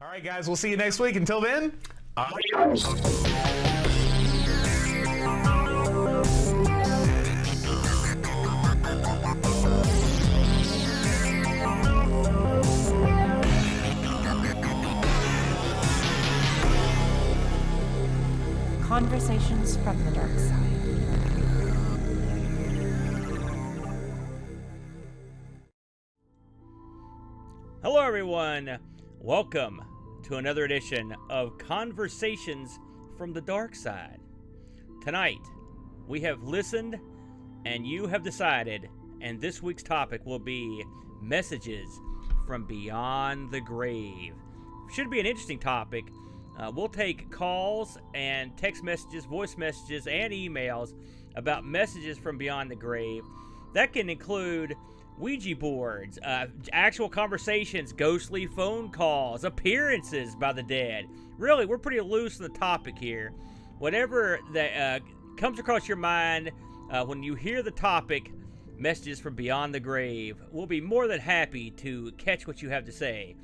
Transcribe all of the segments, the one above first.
All right, guys, we'll see you next week. Until then, adios. Conversations from the Dark Side. Hello, everyone. Welcome to another edition of Conversations from the Dark Side. Tonight, we have listened and you have decided, and this week's topic will be messages from beyond the grave. Should be an interesting topic. We'll take calls and text messages, voice messages, and emails about messages from beyond the grave. That can include Ouija boards, actual conversations, ghostly phone calls, appearances by the dead. Really, we're pretty loose on the topic here. Whatever that comes across your mind when you hear the topic, messages from beyond the grave, we'll be more than happy to catch what you have to say.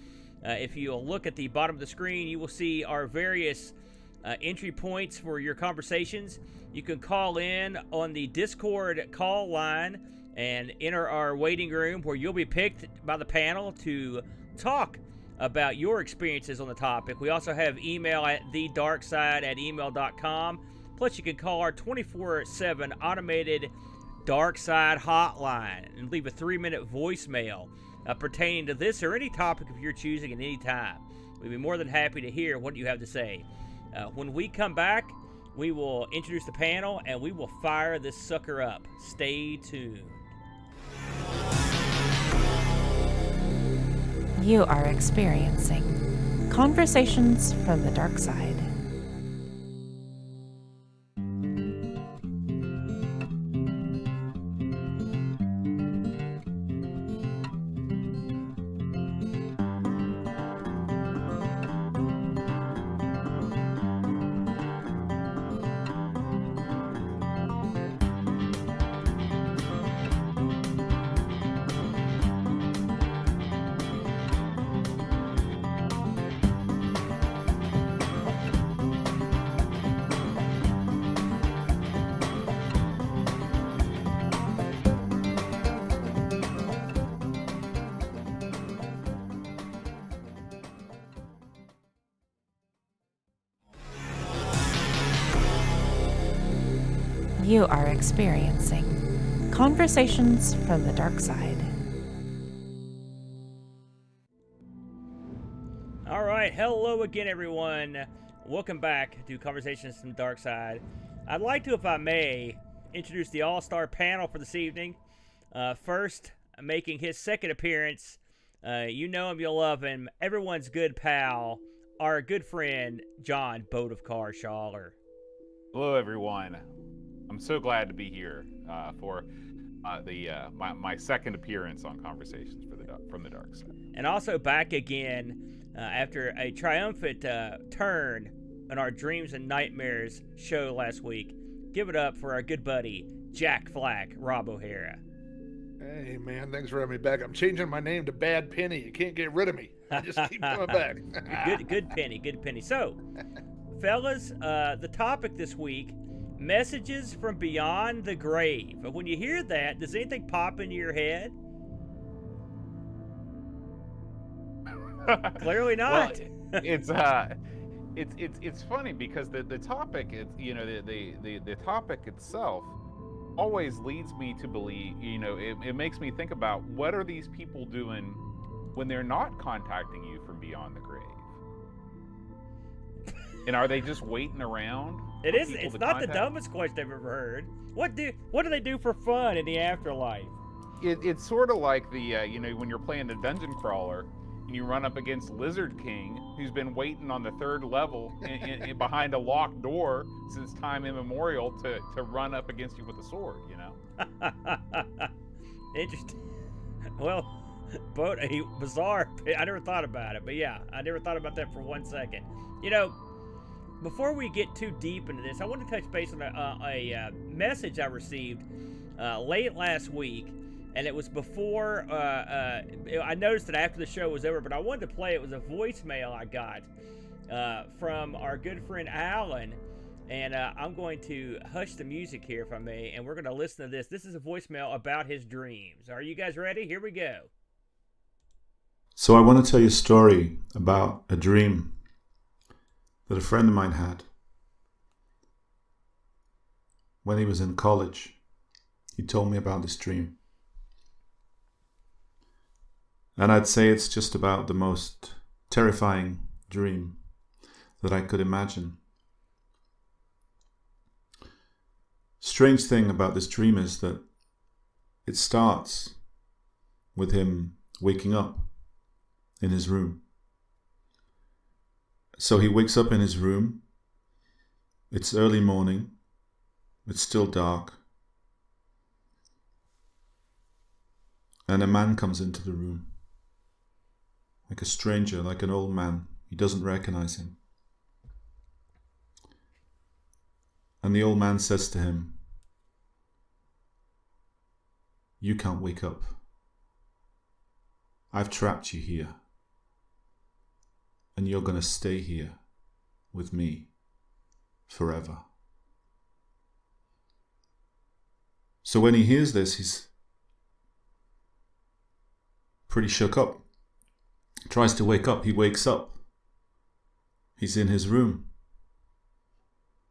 If you'll look at the bottom of the screen, you will see our various entry points for your conversations. You can call in on the Discord call line and enter our waiting room where you'll be picked by the panel to talk about your experiences on the topic. We also have email at thedarkside@email.com. Plus, you can call our 24/7 automated Darkside hotline and leave a 3-minute voicemail pertaining to this or any topic of your choosing at any time. We'd be more than happy to hear what you have to say. When we come back, we will introduce the panel and we will fire this sucker up. Stay tuned. You are experiencing Conversations from the Dark Side. You are experiencing Conversations from the Dark Side. All right, hello again, everyone. Welcome back to Conversations from the Dark Side. I'd like to, if I may, introduce the all-star panel for this evening. First, making his second appearance, you know him, you'll love him, everyone's good pal, our good friend, John Boatofcar Shawler. Hello, everyone. I'm so glad to be here for my second appearance on Conversations from the Dark Side. And also back again after a triumphant turn on our Dreams and Nightmares show last week. Give it up for our good buddy, Jack Flack, Rob O'Hara. Hey, man, thanks for having me back. I'm changing my name to Bad Penny. You can't get rid of me. I just keep coming back. Good penny. So, fellas, the topic this week, messages from beyond the grave. But when you hear that, does anything pop into your head? Clearly not. Well, it's funny because the topic is, the topic itself always leads me to believe, it makes me think about what are these people doing when they're not contacting you from beyond the grave? And are they just waiting around? It's not the dumbest question I've ever heard. What do they do for fun in the afterlife? It's sort of like the when you're playing the dungeon crawler and you run up against Lizard King, who's been waiting on the third level in behind a locked door since time immemorial to run up against you with a sword. Interesting. Well, bizarre. I never thought about it, but yeah, I never thought about that for 1 second. Before we get too deep into this, I want to touch base on a message I received late last week, and it was before. I noticed it after the show was over, but I wanted to play. It was a voicemail I got from our good friend Alan, and I'm going to hush the music here if I may, and we're going to listen to this. This is a voicemail about his dreams. Are you guys ready? Here we go. So I want to tell you a story about a dream that a friend of mine had when he was in college. He told me about this dream. And I'd say it's just about the most terrifying dream that I could imagine. Strange thing about this dream is that it starts with him waking up in his room. So he wakes up in his room. It's early morning. It's still dark. And a man comes into the room. Like a stranger, like an old man. He doesn't recognize him. And the old man says to him, "You can't wake up. I've trapped you here. And you're going to stay here with me forever." So when he hears this, he's pretty shook up. Tries to wake up. He wakes up. He's in his room.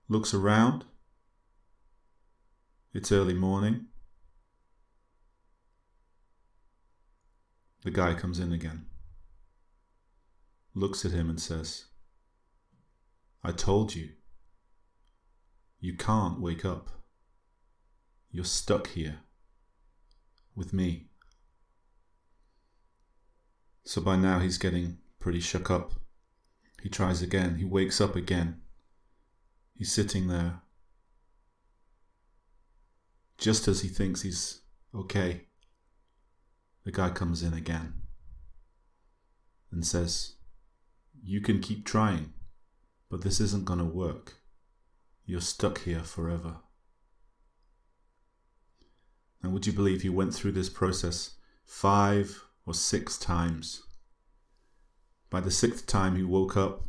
Looks around. It's early morning. The guy comes in again. Looks at him and says, "I told you. You can't wake up. You're stuck here with me." So by now he's getting pretty shook up. He tries again. He wakes up again. He's sitting there. Just as he thinks he's okay, the guy comes in again and says, "You can keep trying, but this isn't going to work. You're stuck here forever." And would you believe he went through this process 5 or 6 times? By the 6th time he woke up,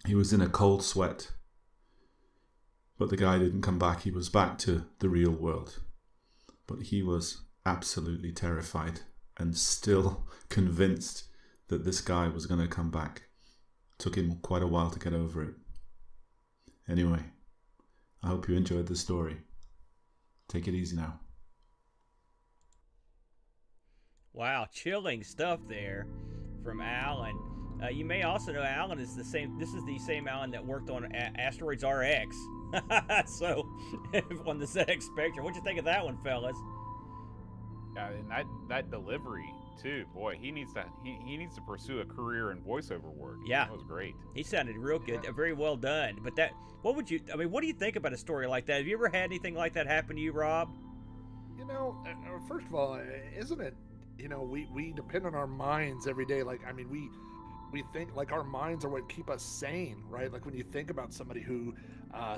he was in a cold sweat. But the guy didn't come back. He was back to the real world. But he was absolutely terrified and still convinced that this guy was going to come back. Took him quite a while to get over it. Anyway, I hope you enjoyed the story. Take it easy now. Wow, chilling stuff there from Alan. You may also know Alan is the same. This is the same Alan that worked on Asteroids RX. So, on the ZX Spectrum. What'd you think of that one, fellas? Yeah, and that delivery too. Boy, he needs to pursue a career in voiceover work. Yeah, that was great. He sounded real good, very well done. But what do you think about a story like that? Have you ever had anything like that happen to you, Rob? You know, first of all, isn't it? You know, we depend on our minds every day. Like, I mean, we think like our minds are what keep us sane, right? Like when you think about somebody who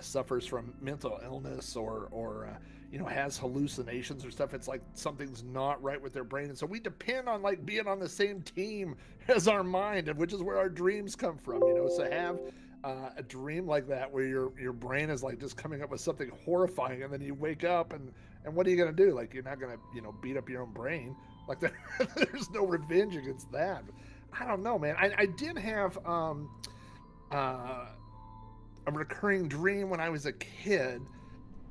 suffers from mental illness or has hallucinations or stuff, it's like something's not right with their brain. And so we depend on like being on the same team as our mind, and which is where our dreams come from, So have a dream like that where your brain is like just coming up with something horrifying, and then you wake up and what are you going to do? Like, you're not going to, beat up your own brain. Like there's no revenge against that. I don't know, man. I did have a recurring dream when I was a kid,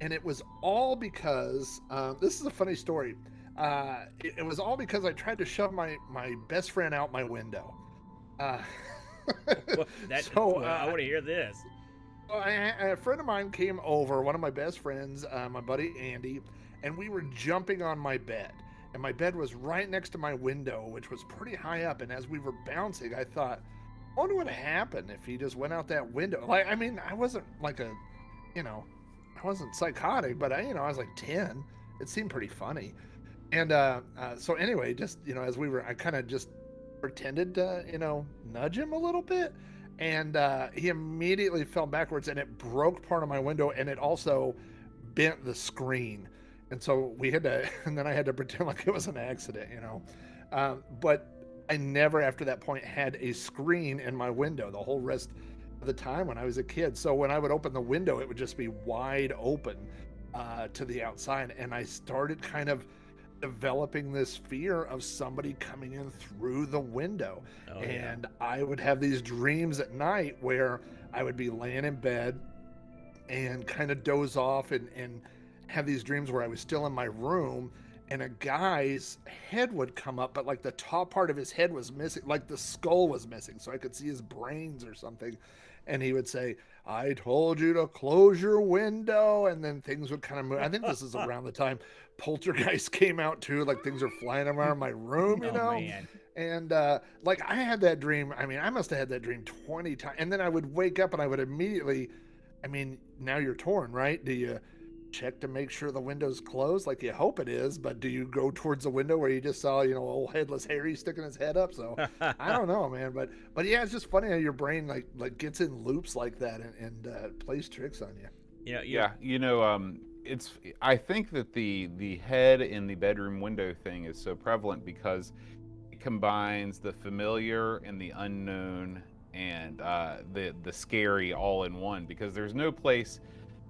and it was all because this is a funny story. It was all because I tried to shove my best friend out my window. I want to hear this. A friend of mine came over, one of my best friends, my buddy Andy, and we were jumping on my bed. And my bed was right next to my window, which was pretty high up. And as we were bouncing, I thought, I wonder what would happen if he just went out that window. Like, I mean, I wasn't like I wasn't psychotic, but I was like 10. It seemed pretty funny. And so anyway, just, as I kind of just pretended to, nudge him a little bit. And he immediately fell backwards, and it broke part of my window, and it also bent the screen. And so we had to, and then I had to pretend like it was an accident, you know. But I never, after that point, had a screen in my window the whole rest of the time when I was a kid. So when I would open the window, it would just be wide open to the outside. And I started kind of developing this fear of somebody coming in through the window. And I would have these dreams at night where I would be laying in bed and kind of doze off and have these dreams where I was still in my room and a guy's head would come up, but like the top part of his head was missing, like the skull was missing, so I could see his brains or something. And he would say, "I told you to close your window," and then things would kind of move. I think this is around the time Poltergeist came out too, like things are flying around my room, you know. Man. And like I had that dream. I mean, I must have had that dream 20 times, and then I would wake up and I would immediately, I mean, now you're torn, right? Do you check to make sure the window's closed, like you hope it is, but do you go towards the window where you just saw, you know, old headless Harry sticking his head up? So I don't know, man, but yeah, it's just funny how your brain like gets in loops like that and plays tricks on you. Yeah, it's, I think that the head in the bedroom window thing is so prevalent because it combines the familiar and the unknown and the scary all in one, because there's no place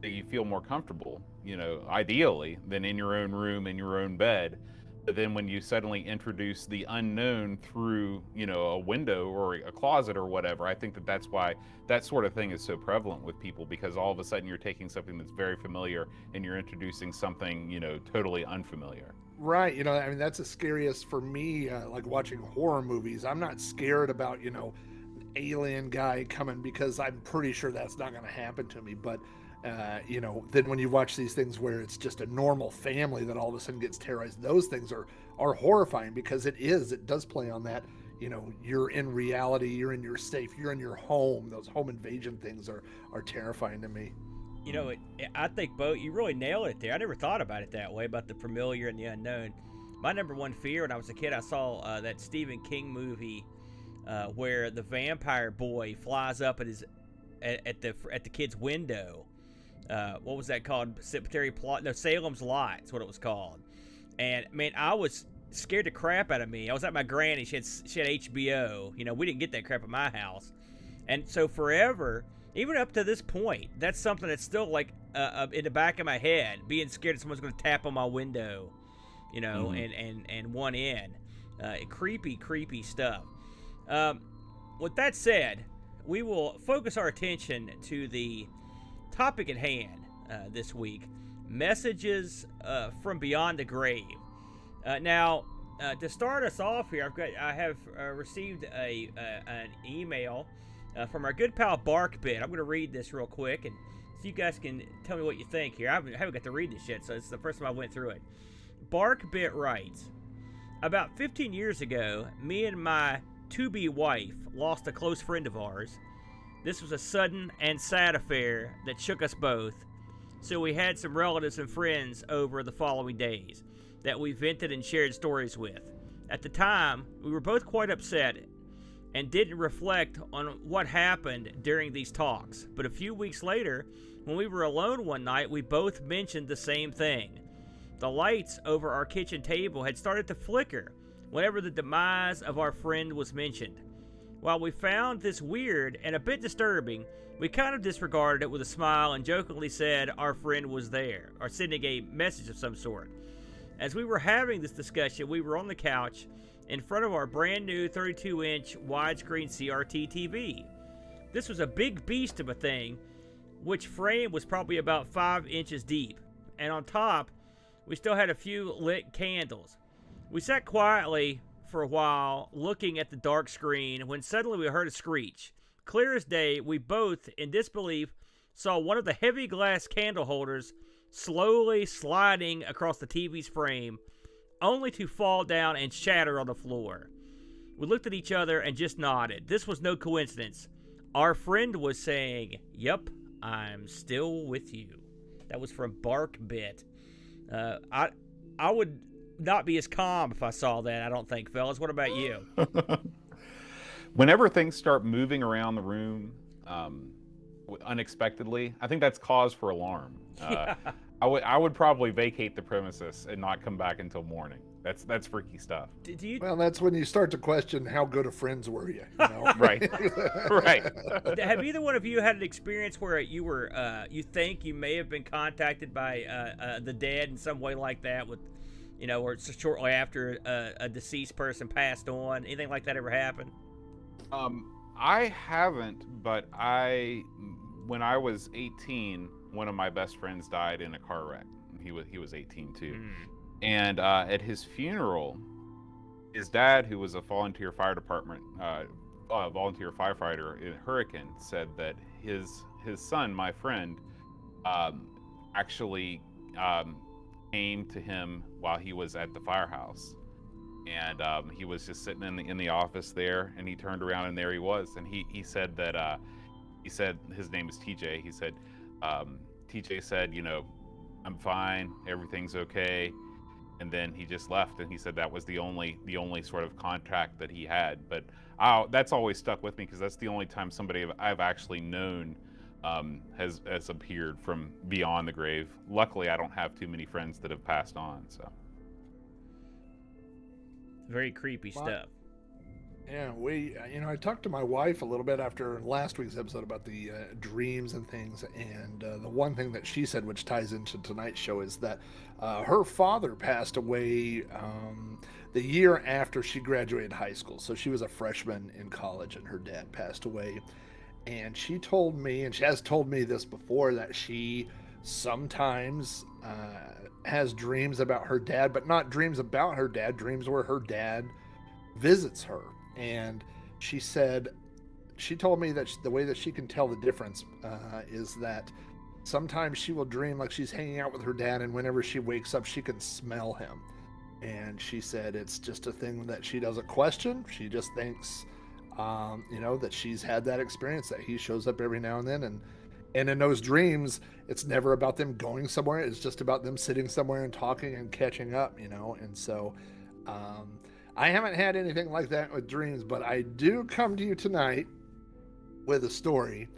that you feel more comfortable, you know, ideally, than in your own room, in your own bed. But then when you suddenly introduce the unknown through, you know, a window or a closet or whatever, I think that that's why that sort of thing is so prevalent with people, because all of a sudden you're taking something that's very familiar and you're introducing something, you know, totally unfamiliar. Right. You know, I mean, that's the scariest for me, like watching horror movies. I'm not scared about, you know, an alien guy coming, because I'm pretty sure that's not going to happen to me. But you know, then when you watch these things where it's just a normal family that all of a sudden gets terrorized, those things are horrifying, because it does play on that, you know, you're in reality, you're in your safe, you're in your home. Those home invasion things are terrifying to me. You know, I think, Bo, you really nailed it there. I never thought about it that way, about the familiar and the unknown. My number one fear when I was a kid, I saw that Stephen King movie where the vampire boy flies up at the kid's window. What was that called? Cemetery Plot? No, Salem's Lot. That's what it was called. And man, I was scared the crap out of me. I was at my granny. She had HBO. You know, we didn't get that crap at my house. And so forever, even up to this point, that's something that's still like in the back of my head, being scared that someone's going to tap on my window, you know, and one in. Creepy stuff. With that said, we will focus our attention to the topic at hand this week: messages from beyond the grave. Now, to start us off here, I have received an email from our good pal Barkbit. I'm going to read this real quick, and so you guys can tell me what you think here. I haven't got to read this yet, so it's the first time I went through it. Barkbit writes, "About 15 years ago, me and my to-be wife lost a close friend of ours. This was a sudden and sad affair that shook us both, so we had some relatives and friends over the following days that we vented and shared stories with. At the time, we were both quite upset and didn't reflect on what happened during these talks, but a few weeks later, when we were alone one night, we both mentioned the same thing. The lights over our kitchen table had started to flicker whenever the demise of our friend was mentioned. While we found this weird and a bit disturbing, we kind of disregarded it with a smile and jokingly said our friend was there, or sending a message of some sort. As we were having this discussion, we were on the couch in front of our brand new 32-inch widescreen CRT TV. This was a big beast of a thing, which frame was probably about 5 inches deep, and on top, we still had a few lit candles. We sat quietly for a while, looking at the dark screen, when suddenly we heard a screech. Clear as day, we both, in disbelief, saw one of the heavy glass candle holders slowly sliding across the TV's frame, only to fall down and shatter on the floor. We looked at each other and just nodded. This was no coincidence. Our friend was saying, "Yep, I'm still with you." That was from Barkbit. I would not be as calm if I saw that, I don't think, fellas. What about you? Whenever things start moving around the room, unexpectedly, I think that's cause for alarm. I would probably vacate the premises and not come back until morning. That's freaky stuff. Did you? Well, that's when you start to question how good of friends were you. You know? Right. Right. Have either one of you had an experience where you were, you think you may have been contacted by the dead in some way like that, with, or it's shortly after a deceased person passed on? Anything like that ever happened? I haven't, but when I was 18, one of my best friends died in a car wreck. He was 18 too. And at his funeral, his dad, who was a volunteer fire department, volunteer firefighter in Hurricane, said that his son, my friend, actually came to him while he was at the firehouse, and he was just sitting in the office there, and he turned around and there he was, and he said that he said his name is TJ. He said TJ said, I'm fine, everything's okay. And then he just left, and he said that was the only sort of contact that he had. But that's always stuck with me, because that's the only time somebody I've actually known has appeared from beyond the grave. Luckily, I don't have too many friends that have passed on. So very creepy stuff. Yeah, I talked to my wife a little bit after last week's episode about the dreams and things, and the one thing that she said, which ties into tonight's show, is that her father passed away the year after she graduated high school. So she was a freshman in college, and her dad passed away. And she told me, and she has told me this before, that she sometimes has dreams about her dad, but not dreams about her dad, dreams where her dad visits her. And she said, she told me that the way that she can tell the difference is that sometimes she will dream like she's hanging out with her dad, and whenever she wakes up, she can smell him. And she said it's just a thing that she doesn't question. She just thinks, that she's had that experience, that he shows up every now and then. And in those dreams, it's never about them going somewhere. It's just about them sitting somewhere and talking and catching up, And so I haven't had anything like that with dreams, but I do come to you tonight with a story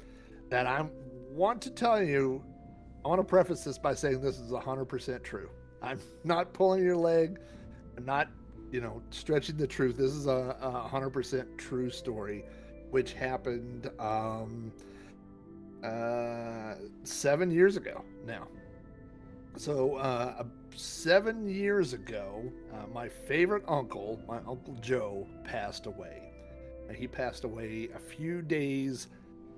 that I want to tell you. I want to preface this by saying this is 100% true. I'm not pulling your leg. I'm not, stretching the truth. This is a 100% true story, which happened 7 years ago now. So 7 years ago, my favorite uncle, my Uncle Joe, passed away. And he passed away a few days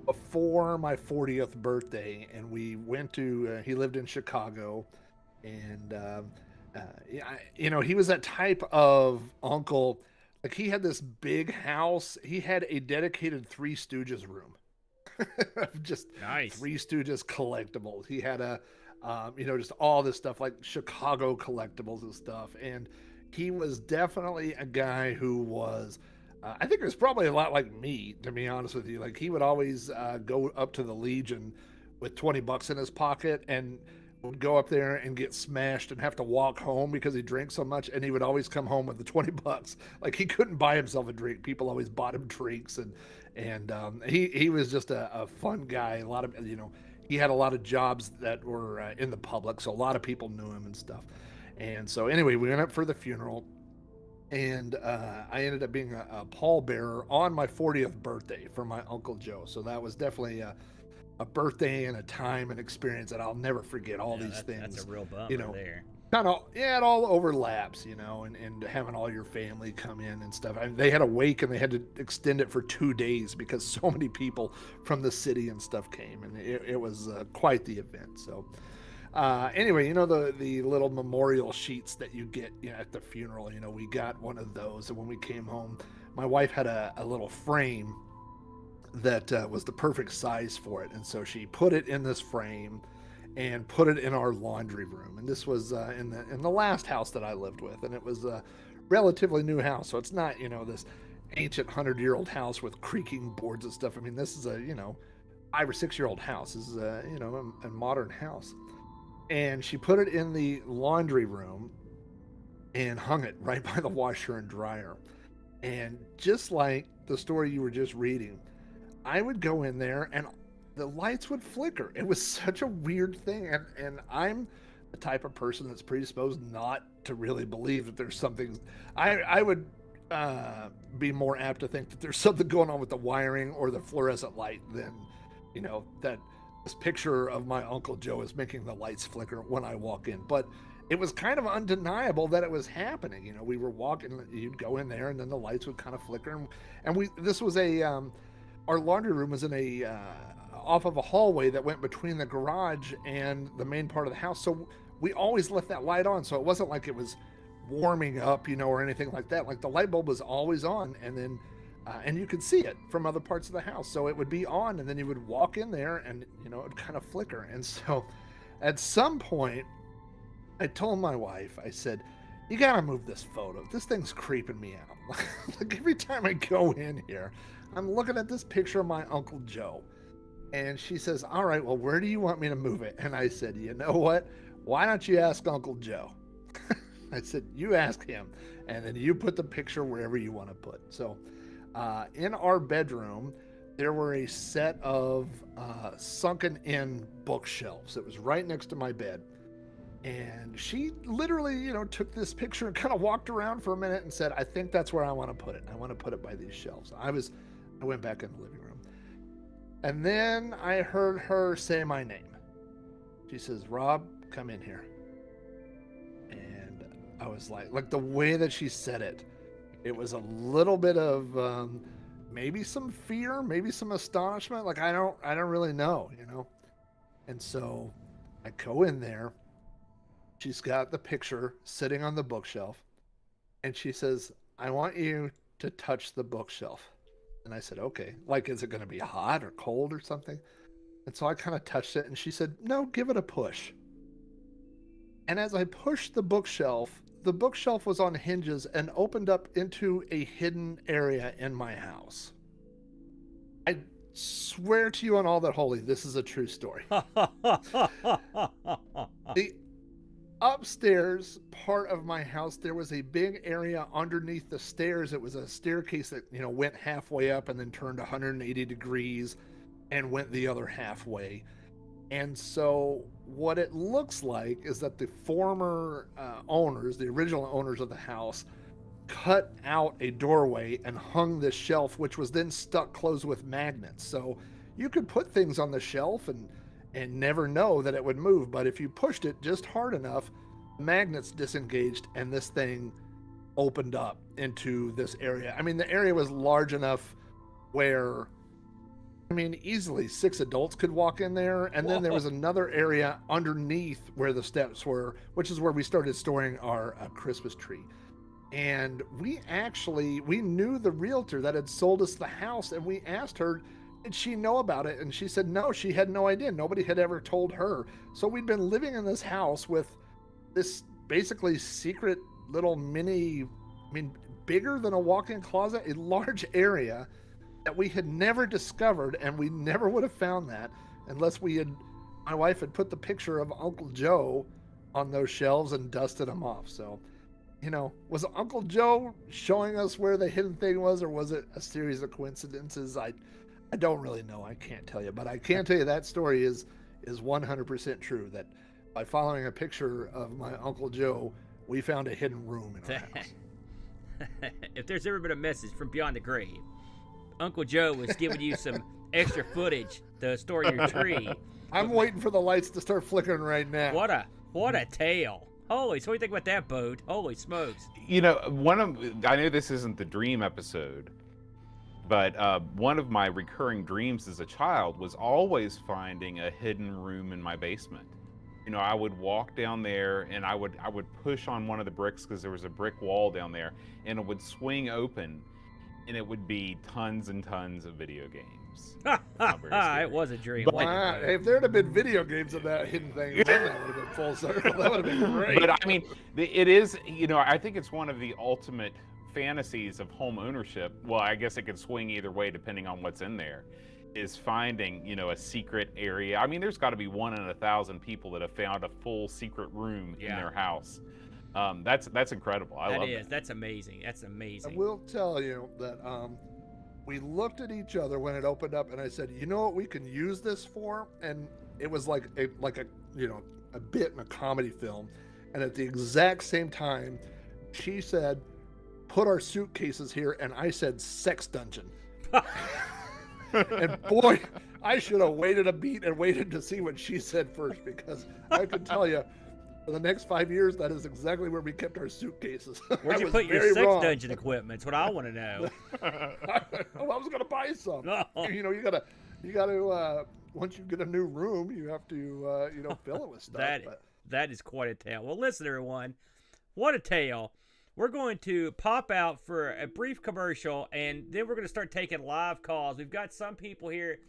before my 40th birthday, and we went to, he lived in Chicago, and, he was that type of uncle, like he had this big house, he had a dedicated Three Stooges room, just nice. Three Stooges collectibles. He had just all this stuff, like Chicago collectibles and stuff. And he was definitely a guy who was, I think it was probably a lot like me, to be honest with you. Like he would always go up to the Legion with $20 in his pocket, and would go up there and get smashed and have to walk home because he drank so much. And he would always come home with the $20. Like he couldn't buy himself a drink. People always bought him drinks, and he was just a fun guy. A lot of, he had a lot of jobs that were in the public, so a lot of people knew him and stuff. And so anyway, we went up for the funeral, and I ended up being a pallbearer on my 40th birthday for my Uncle Joe. So that was definitely a birthday and a time and experience that I'll never forget. All these things. That's a real bummer there. Kind of, it all overlaps, and having all your family come in and stuff. They had a wake, and they had to extend it for 2 days because so many people from the city and stuff came, and it was quite the event. So anyway, the little memorial sheets that you get at the funeral, we got one of those. And when we came home, my wife had a little frame that was the perfect size for it. And so she put it in this frame and put it in our laundry room. And this was in the last house that I lived with, and it was a relatively new house. So it's not, this ancient 100-year-old house with creaking boards and stuff. I mean, this is a, 5 or 6 year old house. This is a, a modern house. And she put it in the laundry room and hung it right by the washer and dryer. And just like the story you were just reading, I would go in there, and the lights would flicker. It was such a weird thing, and I'm the type of person that's predisposed not to really believe that there's something. I would be more apt to think that there's something going on with the wiring or the fluorescent light than, that this picture of my Uncle Joe is making the lights flicker when I walk in. But it was kind of undeniable that it was happening. We were walking, you'd go in there and then the lights would kind of flicker. And this was our laundry room was in off of a hallway that went between the garage and the main part of the house. So we always left that light on. So it wasn't like it was warming up, or anything like that. Like the light bulb was always on, and then and you could see it from other parts of the house. So it would be on, and then you would walk in there and, it would kind of flicker. And so at some point I told my wife, I said, you got to move this photo. This thing's creeping me out. Like every time I go in here, I'm looking at this picture of my Uncle Joe. And she says, all right, well, where do you want me to move it? And I said, you know what? Why don't you ask Uncle Joe? I said, you ask him, and then you put the picture wherever you want to put. So in our bedroom, there were a set of sunken in bookshelves. It was right next to my bed. And she literally, took this picture and kind of walked around for a minute and said, I think that's where I want to put it. I want to put it by these shelves. I went back in the living room. And then I heard her say my name. She says, Rob, come in here. And I was like the way that she said it, it was a little bit of maybe some fear, maybe some astonishment. Like, I don't really know, And so I go in there. She's got the picture sitting on the bookshelf. And she says, I want you to touch the bookshelf. And I said, okay, like, is it going to be hot or cold or something? And so I kind of touched it, and she said, no, give it a push. And as I pushed the bookshelf was on hinges and opened up into a hidden area in my house. I swear to you on all that holy, this is a true story. The upstairs part of my house, there was a big area underneath the stairs. It was a staircase that, went halfway up and then turned 180 degrees and went the other halfway. And so what it looks like is that the former owners, the original owners of the house, cut out a doorway and hung this shelf, which was then stuck closed with magnets. So you could put things on the shelf and never know that it would move. But if you pushed it just hard enough, magnets disengaged and this thing opened up into this area. I mean, the area was large enough where, easily 6 adults could walk in there. And then there was another area underneath where the steps were, which is where we started storing our Christmas tree. And we knew the realtor that had sold us the house, and we asked her, did she know about it? And she said, no, she had no idea. Nobody had ever told her. So we'd been living in this house with this basically secret little mini, bigger than a walk-in closet, a large area that we had never discovered, and we never would have found that unless my wife had put the picture of Uncle Joe on those shelves and dusted them off. So, was Uncle Joe showing us where the hidden thing was, or was it a series of coincidences? I don't really know. I can't tell you, but I can tell you that story is 100% true, that by following a picture of my Uncle Joe, we found a hidden room in our house. If there's ever been a message from beyond the grave, Uncle Joe was giving you some extra footage to store your tree. I'm waiting for the lights to start flickering right now. What a tale. Holy, so what do you think about that, Boat? Holy smokes. I know this isn't the dream episode, but one of my recurring dreams as a child was always finding a hidden room in my basement. I would walk down there and I would push on one of the bricks, because there was a brick wall down there, and it would swing open, and it would be tons and tons of video games. It was a dream. If there had been video games of that hidden thing, then that would have been full circle. That would have been great. But it is, I think it's one of the ultimate fantasies of home ownership. Well, I guess it could swing either way depending on what's in there, is finding, a secret area. There's got to be 1 in 1,000 people that have found a full secret room in their house. That's incredible. I love it. That's amazing. That's amazing. I will tell you that we looked at each other when it opened up, and I said, "You know what we can use this for?" And it was like a a bit in a comedy film. And at the exact same time, she said, "Put our suitcases here," and I said, "Sex dungeon." And boy, I should have waited a beat and waited to see what she said first, because I can tell you, for the next 5 years, that is exactly where we kept our suitcases. Where'd you put your sex dungeon equipment? That's what I want to know. I was going to buy some. No. You know, you gotta. Once you get a new room, you have to, fill it with stuff. That is quite a tale. Well, listen, everyone, what a tale. We're going to pop out for a brief commercial, and then we're going to start taking live calls. We've got some people here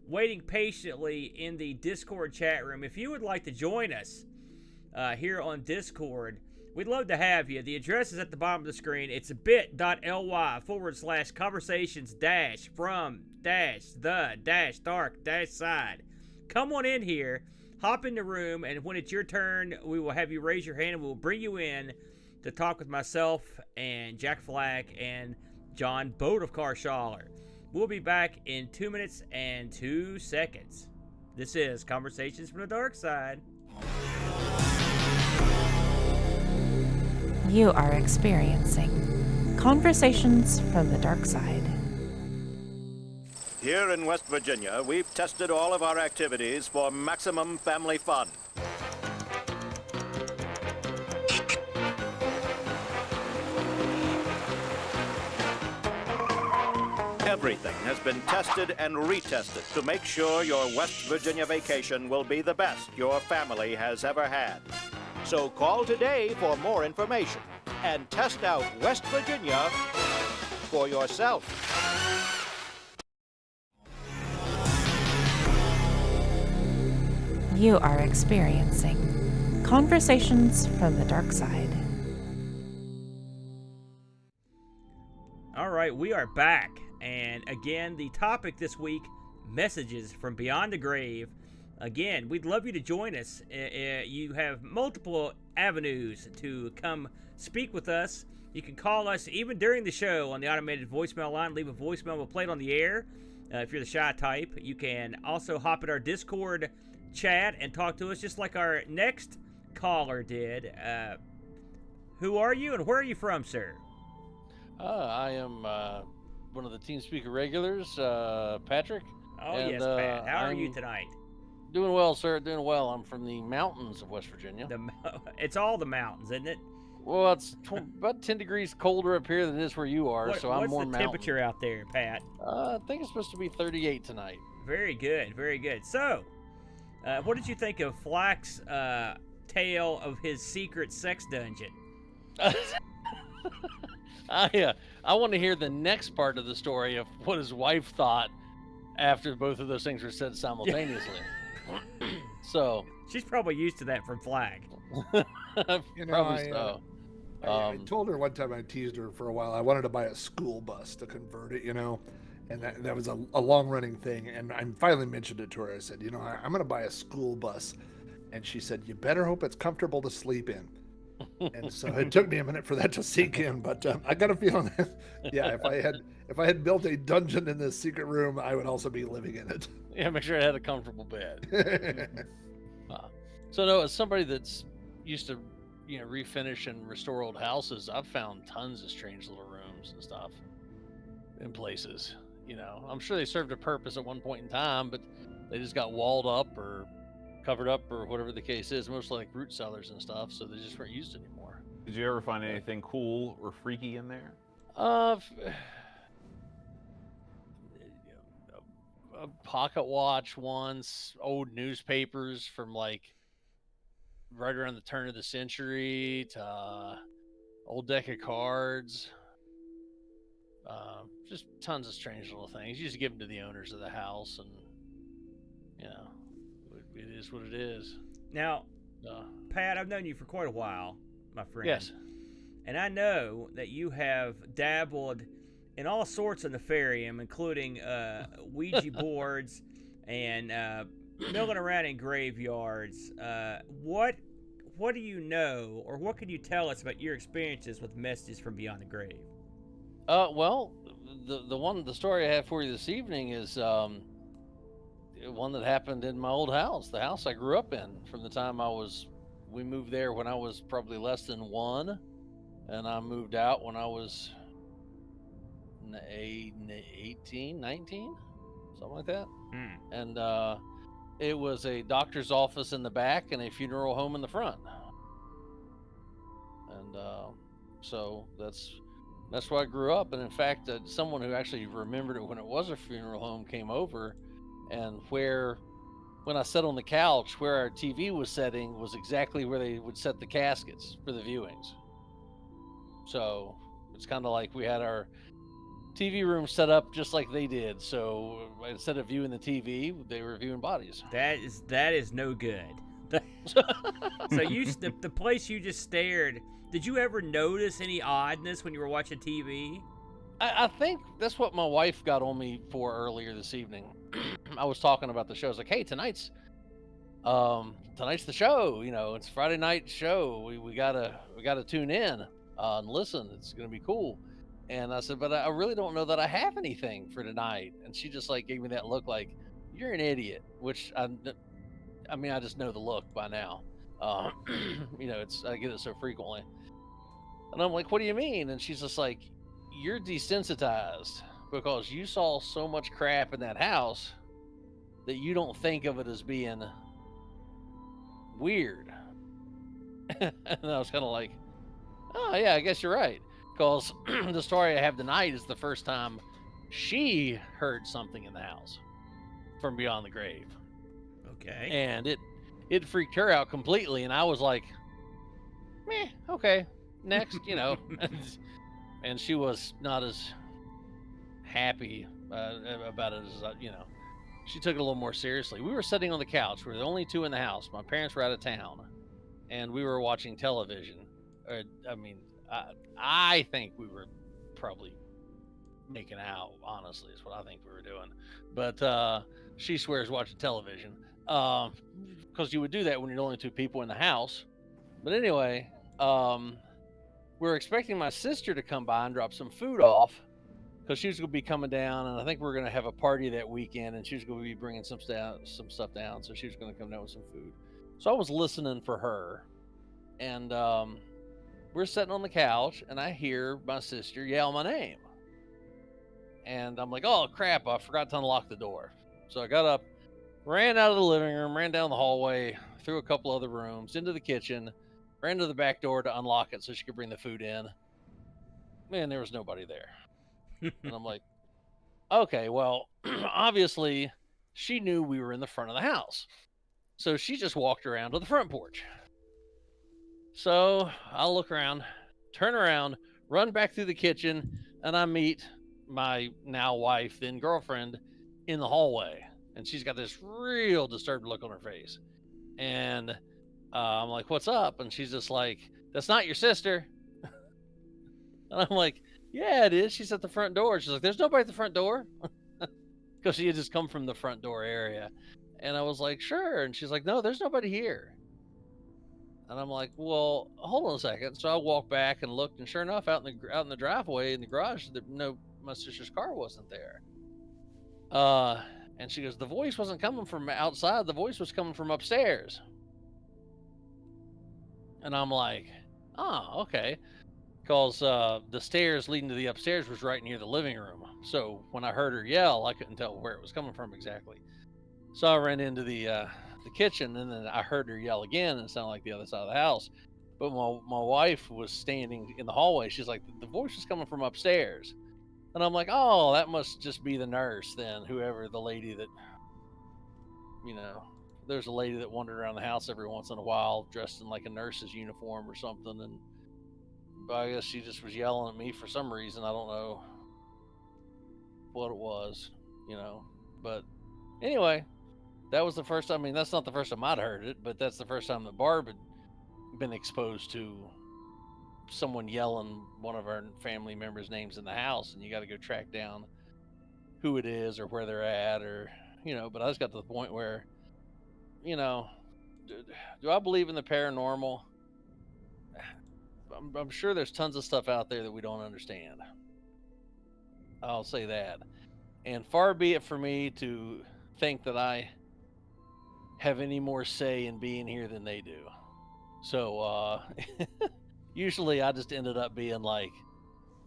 waiting patiently in the Discord chat room. If you would like to join us here on Discord, we'd love to have you. The address is at the bottom of the screen. It's bit.ly/conversations-from-the-dark-side. Come on in here, hop in the room, and when it's your turn, we will have you raise your hand, and we'll bring you in to talk with myself and Jack Flack and John Boatofcar Shawler. We'll be back in 2 minutes and 2 seconds. This is Conversations from the Dark Side. You are experiencing Conversations from the Dark Side. Here in West Virginia, we've tested all of our activities for maximum family fun. Everything has been tested and retested to make sure your West Virginia vacation will be the best your family has ever had. So call today for more information and test out West Virginia for yourself. You are experiencing Conversations from the Dark Side. All right, we are back. And again, the topic this week, messages from beyond the grave. Again, we'd love you to join us. You have multiple avenues to come speak with us. You can call us even during the show on the automated voicemail line. Leave a voicemail. We'll play it on the air if you're the shy type. You can also hop in our Discord chat and talk to us just like our next caller did. Who are you and where are you from, sir? I am one of the TeamSpeak regulars, Patrick. Oh, yes, Pat. How are you tonight? Doing well, sir. Doing well. I'm from the mountains of West Virginia. It's all the mountains, isn't it? Well, it's about 10 degrees colder up here than it is where you are, so I'm more mountain. What's the temperature out there, Pat? I think it's supposed to be 38 tonight. Very good, very good. So, what did you think of Flack's tale of his secret sex dungeon? I want to hear the next part of the story of what his wife thought after both of those things were said simultaneously. So she's probably used to that from Flack. Probably so. I told her one time, I teased her for a while, I wanted to buy a school bus to convert it, and that was a long-running thing. And I finally mentioned it to her. I said, I'm going to buy a school bus. And she said, you better hope it's comfortable to sleep in. And so it took me a minute for that to sink in, but I got a feeling that, yeah, if I had built a dungeon in this secret room, I would also be living in it. Yeah, make sure it had a comfortable bed. So no, as somebody that's used to, refinish and restore old houses, I've found tons of strange little rooms and stuff in places. I'm sure they served a purpose at one point in time, but they just got walled up or covered up or whatever the case is, mostly like root cellars and stuff, so they just weren't used anymore. Did you ever find anything cool or freaky in there? A pocket watch once, old newspapers from like right around the turn of the century, to old deck of cards, just tons of strange little things. You just give them to the owners of the house, and it is what it is. Now, Pat, I've known you for quite a while, my friend. Yes. And I know that you have dabbled in all sorts of nefarium, including Ouija boards and milling around in graveyards. What do you know, or what can you tell us about your experiences with messages from beyond the grave? Well, the story I have for you this evening is one that happened in my old house, the house I grew up in. From the time we moved there when I was probably less than 1, and I moved out when I was 18, 19, something like that. And it was a doctor's office in the back and a funeral home in the front. And so that's where I grew up. And in fact, someone who actually remembered it when it was a funeral home came over, and when I sat on the couch, where our TV was setting was exactly where they would set the caskets for the viewings. So it's kind of like we had our TV room set up just like they did. So instead of viewing the TV, they were viewing bodies. That is no good. So the place you just stared, did you ever notice any oddness when you were watching TV? I think that's what my wife got on me for earlier this evening. I was talking about the show. I was like, hey, tonight's the show. You know, it's Friday night show. We gotta tune in and listen. It's gonna be cool. And I said, but I really don't know that I have anything for tonight. And she just like gave me that look like, you're an idiot, which I mean, I just know the look by now. You know, I get it so frequently. And I'm like, what do you mean? And she's just like, you're desensitized because you saw so much crap in that house that you don't think of it as being weird. And I was kind of like, oh yeah, I guess you're right. Because the story I have tonight is the first time she heard something in the house from beyond the grave. Okay. And it freaked her out completely. And I was like, meh, okay, next, you know. And she was not as happy about it as, you know. She took it a little more seriously. We were sitting on the couch. We were the only two in the house. My parents were out of town. And we were watching television. I think we were probably making out, honestly, is what I think we were doing. But she swears watching television. Because you would do that when you're the only two people in the house. But anyway, we're expecting my sister to come by and drop some food off. Because she was going to be coming down, and I think we were going to have a party that weekend, and she was going to be bringing some stuff down. So she was going to come down with some food. So I was listening for her. And we're sitting on the couch, and I hear my sister yell my name. And I'm like, oh, crap, I forgot to unlock the door. So I got up, ran out of the living room, ran down the hallway, through a couple other rooms, into the kitchen, ran to the back door to unlock it so she could bring the food in. Man, there was nobody there. And I'm like, okay, well, obviously, she knew we were in the front of the house. So she just walked around to the front porch. So I'll look around, turn around, run back through the kitchen, and I meet my now wife, then girlfriend, in the hallway. And she's got this real disturbed look on her face. And I'm like, what's up? And she's just like, that's not your sister. And I'm like, yeah, it is. She's at the front door. She's like, there's nobody at the front door. Because she had just come from the front door area. And I was like, sure. And she's like, no, there's nobody here. And I'm like, well, hold on a second. So I walked back and looked, and sure enough, out in the driveway in the garage, my sister's car wasn't there. And she goes, the voice wasn't coming from outside. The voice was coming from upstairs. And I'm like, oh, okay. Because the stairs leading to the upstairs was right near the living room. So when I heard her yell, I couldn't tell where it was coming from exactly. So I ran into the kitchen, and then I heard her yell again, and it sounded like the other side of the house. But my wife was standing in the hallway. She's like, the voice is coming from upstairs. And I'm like, oh, that must just be the nurse then, whoever the lady that, you know, there's a lady that wandered around the house every once in a while dressed in like a nurse's uniform or something. And but I guess she just was yelling at me for some reason. I don't know what it was, you know. But anyway, that was the first time. I mean, that's not the first time I'd heard it, but that's the first time that Barb had been exposed to someone yelling one of our family members' names in the house, and you got to go track down who it is or where they're at, or, you know. But I just got to the point where, you know, do I believe in the paranormal? I'm sure there's tons of stuff out there that we don't understand. I'll say that. And far be it for me to think that I have any more say in being here than they do. So usually I just ended up being like,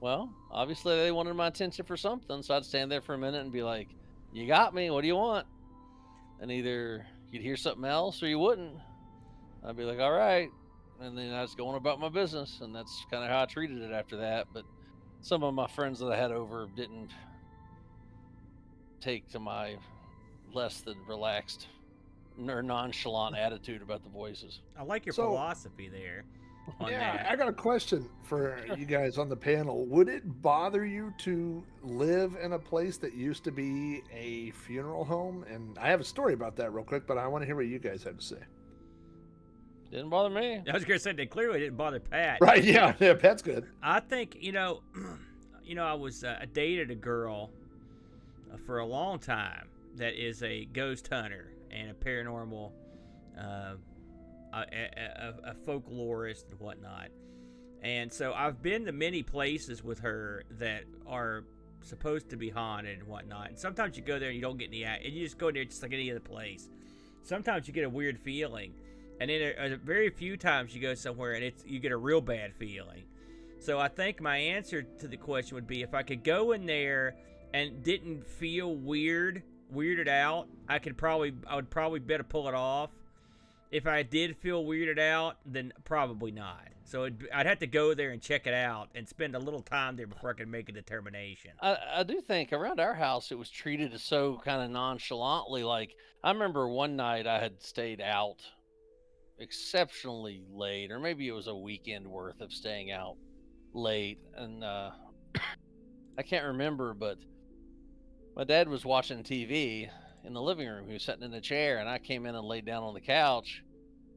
well, obviously they wanted my attention for something, so I'd stand there for a minute and be like, you got me, what do you want? And either you'd hear something else or you wouldn't. I'd be like, all right. And then I was going about my business, and that's kind of how I treated it after that. But some of my friends that I had over didn't take to my less than relaxed or nonchalant attitude about the voices. I like your So- philosophy there. On Yeah, that. I got a question for you guys on the panel. Would it bother you to live in a place that used to be a funeral home? And I have a story about that real quick, but I want to hear what you guys have to say. Didn't bother me. I was gonna say that clearly didn't bother Pat. Right? Yeah, Pat's good. I think I was I dated a girl for a long time that is a ghost hunter and a paranormal, a folklorist and whatnot. And so I've been to many places with her that are supposed to be haunted and whatnot. And sometimes you go there and you don't get any, and you just go there just like any other place. Sometimes you get a weird feeling, and then a very few times you go somewhere and you get a real bad feeling. So I think my answer to the question would be, if I could go in there and didn't feel weirded out, I would probably better pull it off. If I did feel weirded out, then probably not. So I'd have to go there and check it out and spend a little time there before I could make a determination. I do think around our house it was treated as so kind of nonchalantly. Like, I remember one night I had stayed out exceptionally late, or maybe it was a weekend worth of staying out late, and I can't remember, but my dad was watching TV in the living room. He was sitting in a chair, and I came in and laid down on the couch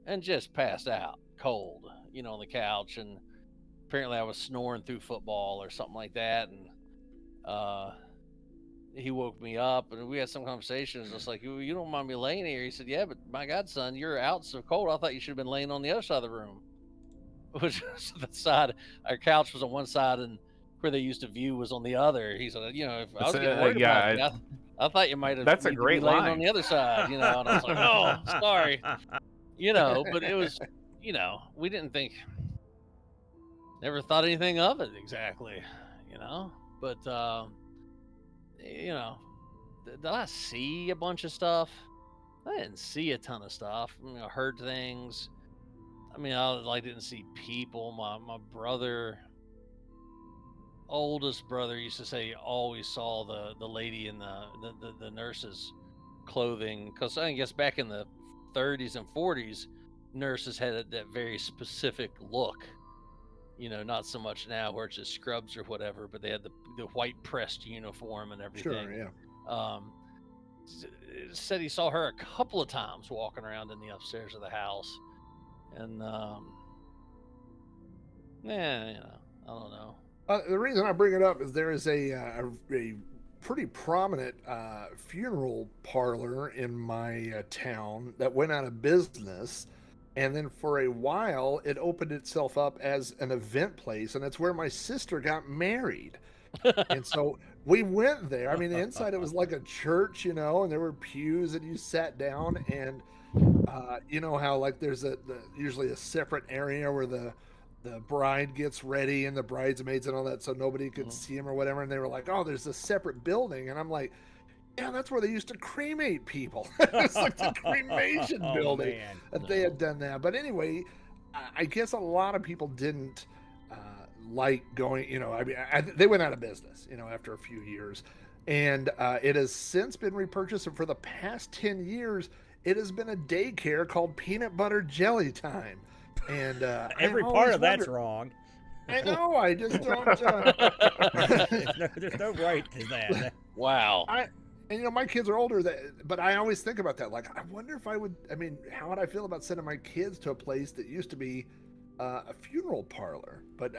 and just passed out cold, on the couch. And apparently I was snoring through football or something like that. And he woke me up, and we had some conversations. Just like, you don't mind me laying here? He said, yeah, but my God, son, you're out so cold. I thought you should have been laying on the other side of the room. Which was the side, our couch was on one side, and where they used to view was on the other. He said, if I was getting worried about it, I thought you might have. That's a great laying line. on the other side, And I was like, oh, sorry, But it was, we didn't think, never thought anything of it exactly, But did I see a bunch of stuff? I didn't see a ton of stuff. I heard things. I didn't see people. My brother, oldest brother, used to say he always saw the lady in the nurse's clothing, because I guess back in the 30s and 40s, nurses had that very specific look. Not so much now where it's just scrubs or whatever, but they had the white pressed uniform and everything. Sure, yeah. Said he saw her a couple of times walking around in the upstairs of the house. And I don't know. The reason I bring it up is there is a pretty prominent funeral parlor in my town that went out of business, and then for a while it opened itself up as an event place, and that's where my sister got married. And so we went there. Inside it was like a church, and there were pews, and you sat down, and how like there's usually a separate area where the bride gets ready and the bridesmaids and all that, so nobody could see them or whatever. And they were like, oh, there's a separate building. And I'm like, yeah, that's where they used to cremate people. It's like the cremation building that they had done that. But anyway, I guess a lot of people didn't like going, they went out of business, after a few years. And it has since been repurchased. And for the past 10 years, it has been a daycare called Peanut Butter Jelly Time. And every part of that's wrong. I know. I just don't. There's no right to that. Wow. My kids are older, but I always think about that. Like, I wonder if I would. How would I feel about sending my kids to a place that used to be a funeral parlor? But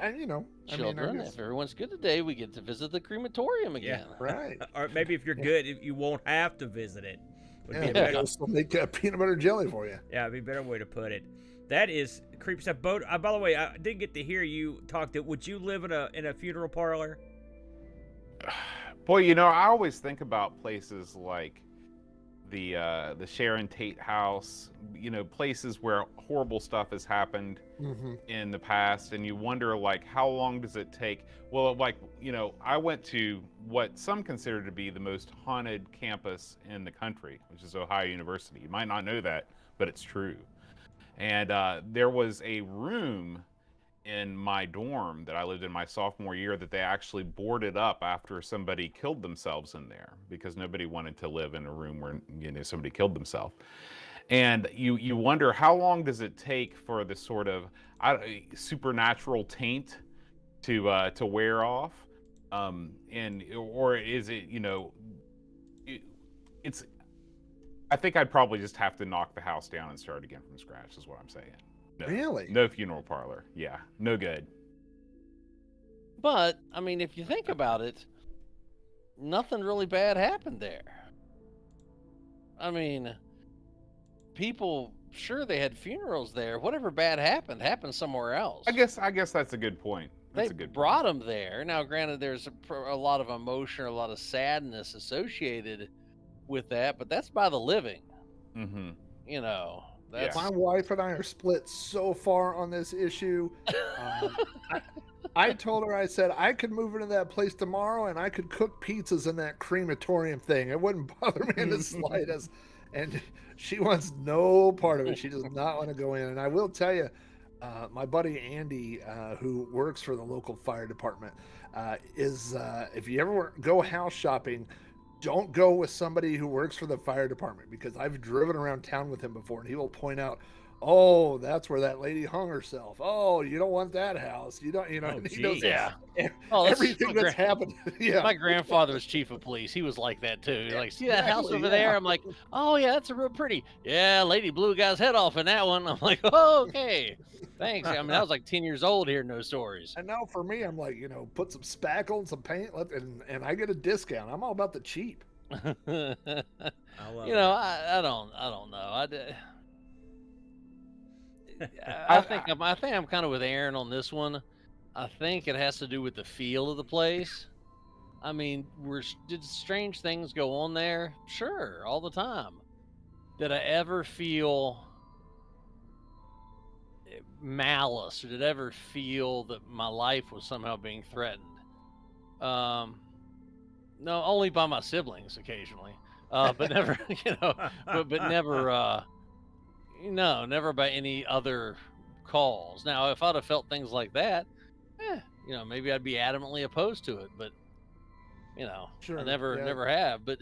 Children, if everyone's good today, we get to visit the crematorium again. Yeah, right. Or maybe if you're good, you won't have to visit it. They'll still make peanut butter jelly for you. Yeah, it'd be a better way to put it. That is creepy stuff. By the way, I didn't get to hear you talk. Would you live in a funeral parlor? Boy, you know, I always think about places like the Sharon Tate house, you know, places where horrible stuff has happened in the past, and you wonder, like, how long does it take? Well, like, you know, I went to what some consider to be the most haunted campus in the country, which is Ohio University. You might not know that, but it's true. And there was a room in my dorm that I lived in my sophomore year that they actually boarded up after somebody killed themselves in there, because nobody wanted to live in a room where, you know, somebody killed themselves. And you wonder, how long does it take for the sort of supernatural taint to wear off, and or is it, you know, it's. I think I'd probably just have to knock the house down and start again from scratch, is what I'm saying. No, Really? no funeral parlor. Yeah, no good. But I mean, if you think about it, nothing really bad happened there. I mean, people, sure, they had funerals there. Whatever bad happened somewhere else. I guess that's a good point. That's They a good brought them there. Now, granted, there's a lot of emotion, a lot of sadness associated with that, but that's by the living. Mm-hmm. You know, that's My wife and I are split so far on this issue. I told her, I said, I could move into that place tomorrow and I could cook pizzas in that crematorium thing. It wouldn't bother me in the slightest. And she wants no part of it. She does not want to go in. And I will tell you, my buddy Andy, who works for the local fire department, is if you ever go house shopping, don't go with somebody who works for the fire department, because I've driven around town with him before and he will point out, oh, that's where that lady hung herself. Oh, you don't want that house. You don't, you know, Oh, he knows yeah. Oh, that's everything that's happened. Yeah. My grandfather was chief of police. He was like that too. Like, see that house Exactly, over yeah. there? I'm like, oh yeah, that's a real pretty. Yeah, lady blew a guy's head off in that one. I'm like, oh, okay, thanks. I mean, I was like 10 years old hearing those stories. And now for me, I'm like, you know, put some spackle and some paint, and I get a discount. I'm all about the cheap. I love You it. know, I don't know. I think I'm kind of with Aaron on this one. I think it has to do with the feel of the place. I mean, did strange things go on there? Sure, all the time. Did I ever feel malice, or did I ever feel that my life was somehow being threatened? No, only by my siblings occasionally, but never, you know, but never, no, never by any other cause. Now, if I'd have felt things like that, you know, maybe I'd be adamantly opposed to it, but you know, Sure, I never have. But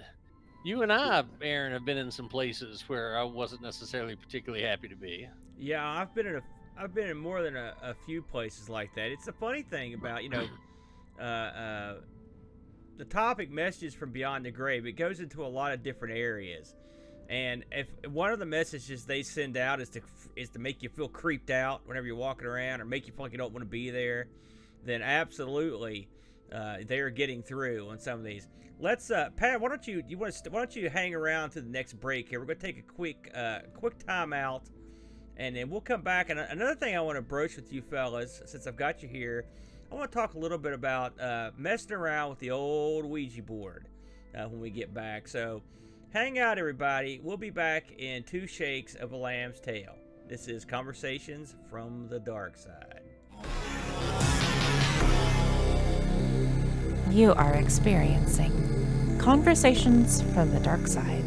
you and I, Aaron, have been in some places where I wasn't necessarily particularly happy to be. Yeah, I've been in more than a few places like that. It's a funny thing about, you know, the topic Messages from Beyond the Grave. It goes into a lot of different areas, and if one of the messages they send out is to make you feel creeped out whenever you're walking around, or make you feel like you don't want to be there, then absolutely they are getting through on some of these. Let's Pat, why don't you hang around to the next break here? We're going to take a quick time out, and then we'll come back. And another thing I want to broach with you fellas, since I've got you here, I want to talk a little bit about messing around with the old Ouija board when we get back. So hang out, everybody. We'll be back in 2 shakes of a lamb's tail. This is Conversations from the Darkside. You are experiencing Conversations from the Darkside.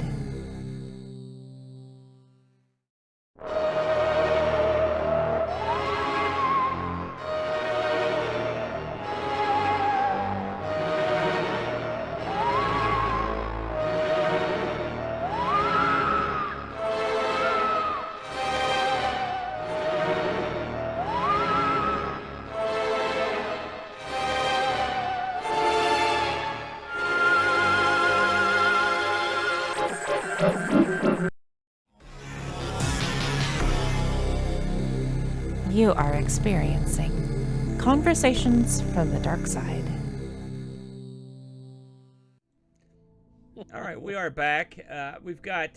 You are experiencing Conversations from the Darkside. All right, we are back. We've got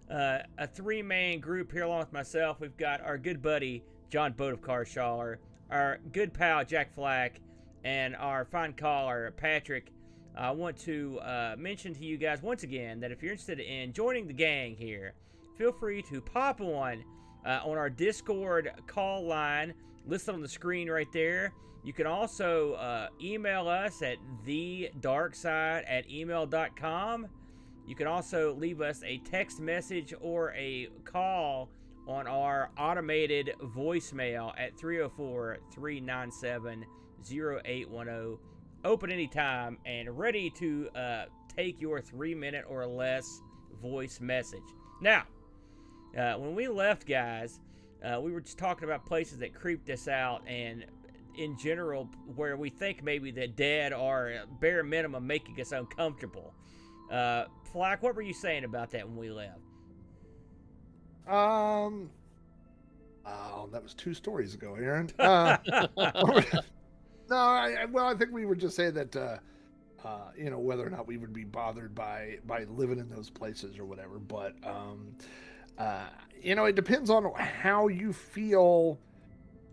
a 3-man group here along with myself. We've got our good buddy, John Boatofcar Shawler, our good pal, Jack Flack, and our fine caller, Patrick. I want to mention to you guys once again that if you're interested in joining the gang here, feel free to pop on our Discord call line listed on the screen right there. You can also email us at thedarkside@email.com. You can also leave us a text message or a call on our automated voicemail at 304-397-0810. Open anytime and ready to take your 3-minute or less voice message. Now, when we left, guys, we were just talking about places that creeped us out, and in general, where we think maybe the dead are bare minimum making us uncomfortable. Flack, what were you saying about that when we left? Oh, that was 2 stories ago, Aaron. No, I think we were just saying that, whether or not we would be bothered by living in those places or whatever. But, it depends on how you feel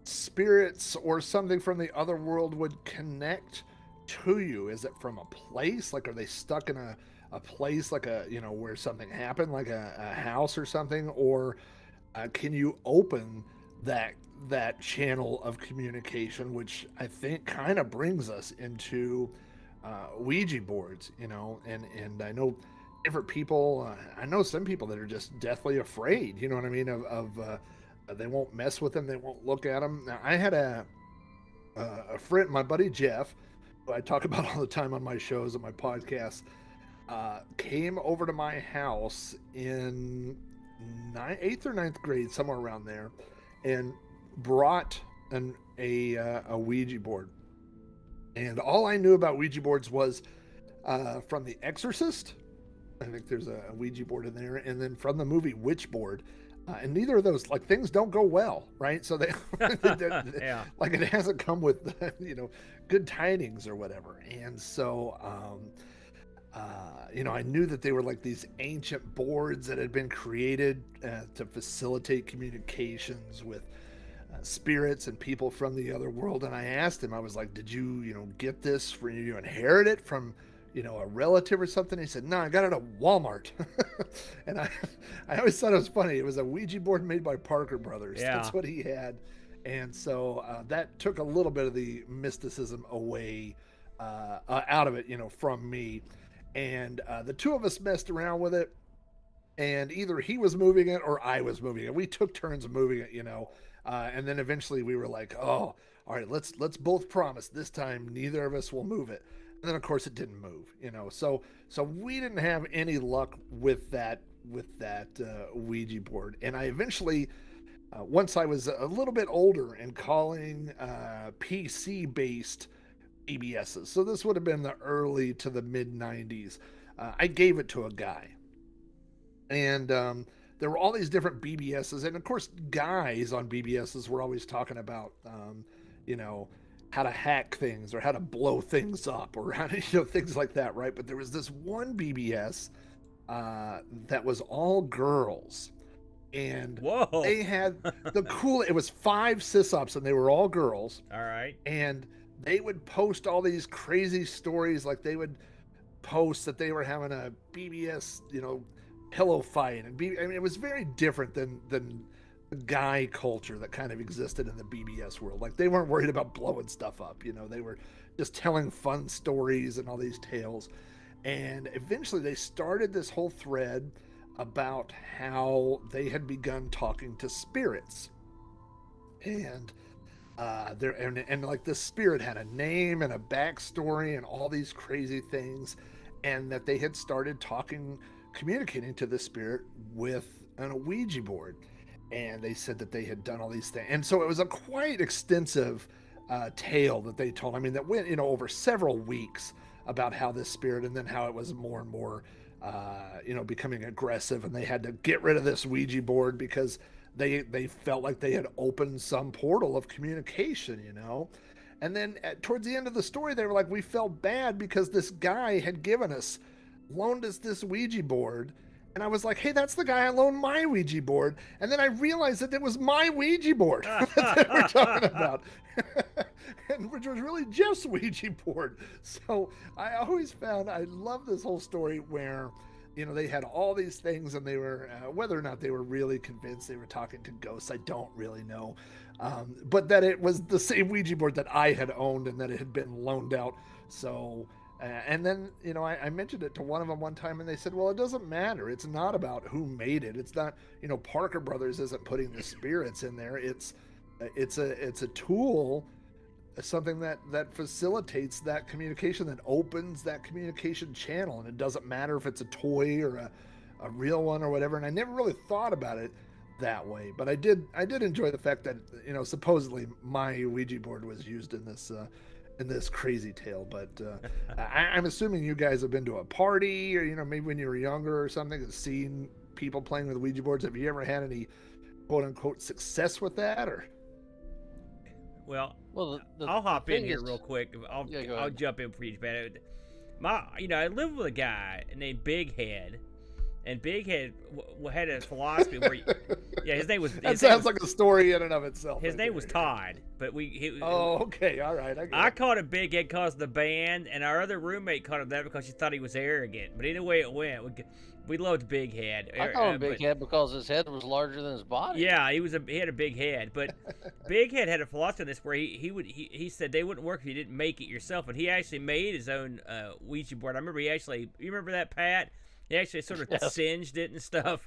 spirits or something from the other world would connect to you. Is it from a place? Like, are they stuck in a place like where something happened, like a house or something? Or can you open that channel of communication, which I think kind of brings us into Ouija boards, and I know different people, I know some people that are just deathly afraid, you know what I mean, of they won't mess with them, they won't look at them. Now, I had a friend, my buddy Jeff, who I talk about all the time on my shows and my podcasts, came over to my house in 8th or 9th grade, somewhere around there, and brought a Ouija board. And all I knew about Ouija boards was from The Exorcist. I think there's a Ouija board in there, and then from the movie Witchboard. And neither of those, like, things don't go well, right? So they, Yeah. like, it hasn't come with, good tidings or whatever. And so, I knew that they were like these ancient boards that had been created to facilitate communications with spirits and people from the other world. And I asked him, I was like, did you, get this for you inherit it from, a relative or something? He said, no, I got it at Walmart. And I always thought it was funny. It was a Ouija board made by Parker Brothers. Yeah. That's what he had. And so that took a little bit of the mysticism away out of it, from me. And the two of us messed around with it, and either he was moving it or I was moving it. We took turns moving it, and then eventually we were like, oh, all right, let's both promise this time neither of us will move it. And then of course it didn't move, so we didn't have any luck with that Ouija board. And I eventually, once I was a little bit older and calling PC based BBSs, so this would have been the early to the mid 90s, I gave it to a guy. And there were all these different BBSs, and of course guys on BBSs were always talking about how to hack things or how to blow things up or how to things like that, right? But there was this one BBS that was all girls, and Whoa. they had it was 5 sysops, and they were all girls. All right. And they would post all these crazy stories. Like, they would post that they were having a BBS, pillow fight. And it was very different than the guy culture that kind of existed in the BBS world. Like, they weren't worried about blowing stuff up. They were just telling fun stories and all these tales. And eventually they started this whole thread about how they had begun talking to spirits. And like, this spirit had a name and a backstory and all these crazy things, and that they had started communicating to the spirit with an Ouija board. And they said that they had done all these things. And so it was a quite extensive tale that they told. I mean, that went, over several weeks about how this spirit, and then how it was more and more, becoming aggressive, and they had to get rid of this Ouija board because they felt like they had opened some portal of communication, And then towards the end of the story, they were like, we felt bad because this guy had loaned us this Ouija board, And I was like, hey, that's the guy I loaned my Ouija board. And then I realized that it was my Ouija board that they were talking about, and which was really Jeff's Ouija board. So I always found, I love this whole story where, you know, they had all these things and they were, whether or not they were really convinced they were talking to ghosts, I don't really know. But that it was the same Ouija board that I had owned and that it had been loaned out. So... and then, you know, I mentioned it to one of them one time and they said, well, it doesn't matter. It's not about who made it. It's not, you know, Parker Brothers isn't putting the spirits in there. It's a tool, something that facilitates that communication, that opens that communication channel. And it doesn't matter if it's a toy or a real one or whatever. And I never really thought about it that way, but I did enjoy the fact that, you know, supposedly my Ouija board was used in this crazy tale. But I'm assuming you guys have been to a party, or, you know, maybe when you were younger or something, and seen people playing with Ouija boards. Have you ever had any quote unquote success with that? Or Well, the I'll hop in thing here is- real quick. go I'll ahead. jump in for you, man. I lived with a guy named Big Head, and Big Head had a philosophy where, his name was. that sounds like a story in and of itself. His right name there. was Todd, but Oh, okay, all right. I called him Big Head because of the band, and our other roommate called him that because she thought he was arrogant. But either way it went, we loved Big Head. I call him Big Head because his head was larger than his body. Yeah, he had a big head, but Big Head had a philosophy on this where he said they wouldn't work if you didn't make it yourself, and he actually made his own Ouija board. I remember you remember that, Pat? He actually sort of Yes. singed it and stuff.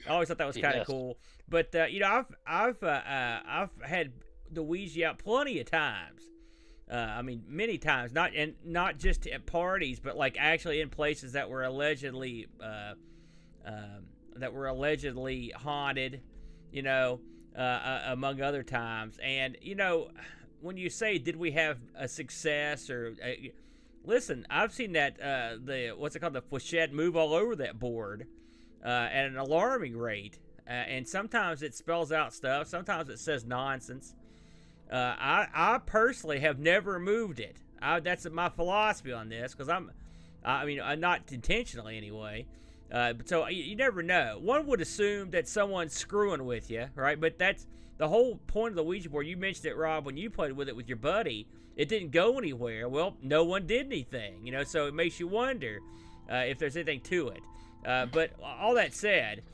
I always thought that was kind of Yes. cool. But you know, I've had the Ouija out plenty of times. I mean, many times, not just at parties, but like actually in places that were allegedly haunted. You know, among other times. And you know, when you say, did we have a success or? Listen, I've seen that the Flechette move all over that board at an alarming rate, and sometimes it spells out stuff. Sometimes it says nonsense. I personally have never moved it. That's my philosophy on this, because I'm not intentionally anyway. So you never know. One would assume that someone's screwing with you, right? But that's the whole point of the Ouija board. You mentioned it, Rob, when you played with it with your buddy. It didn't go anywhere. Well, no one did anything, you know, so it makes you wonder if there's anything to it. But all that said,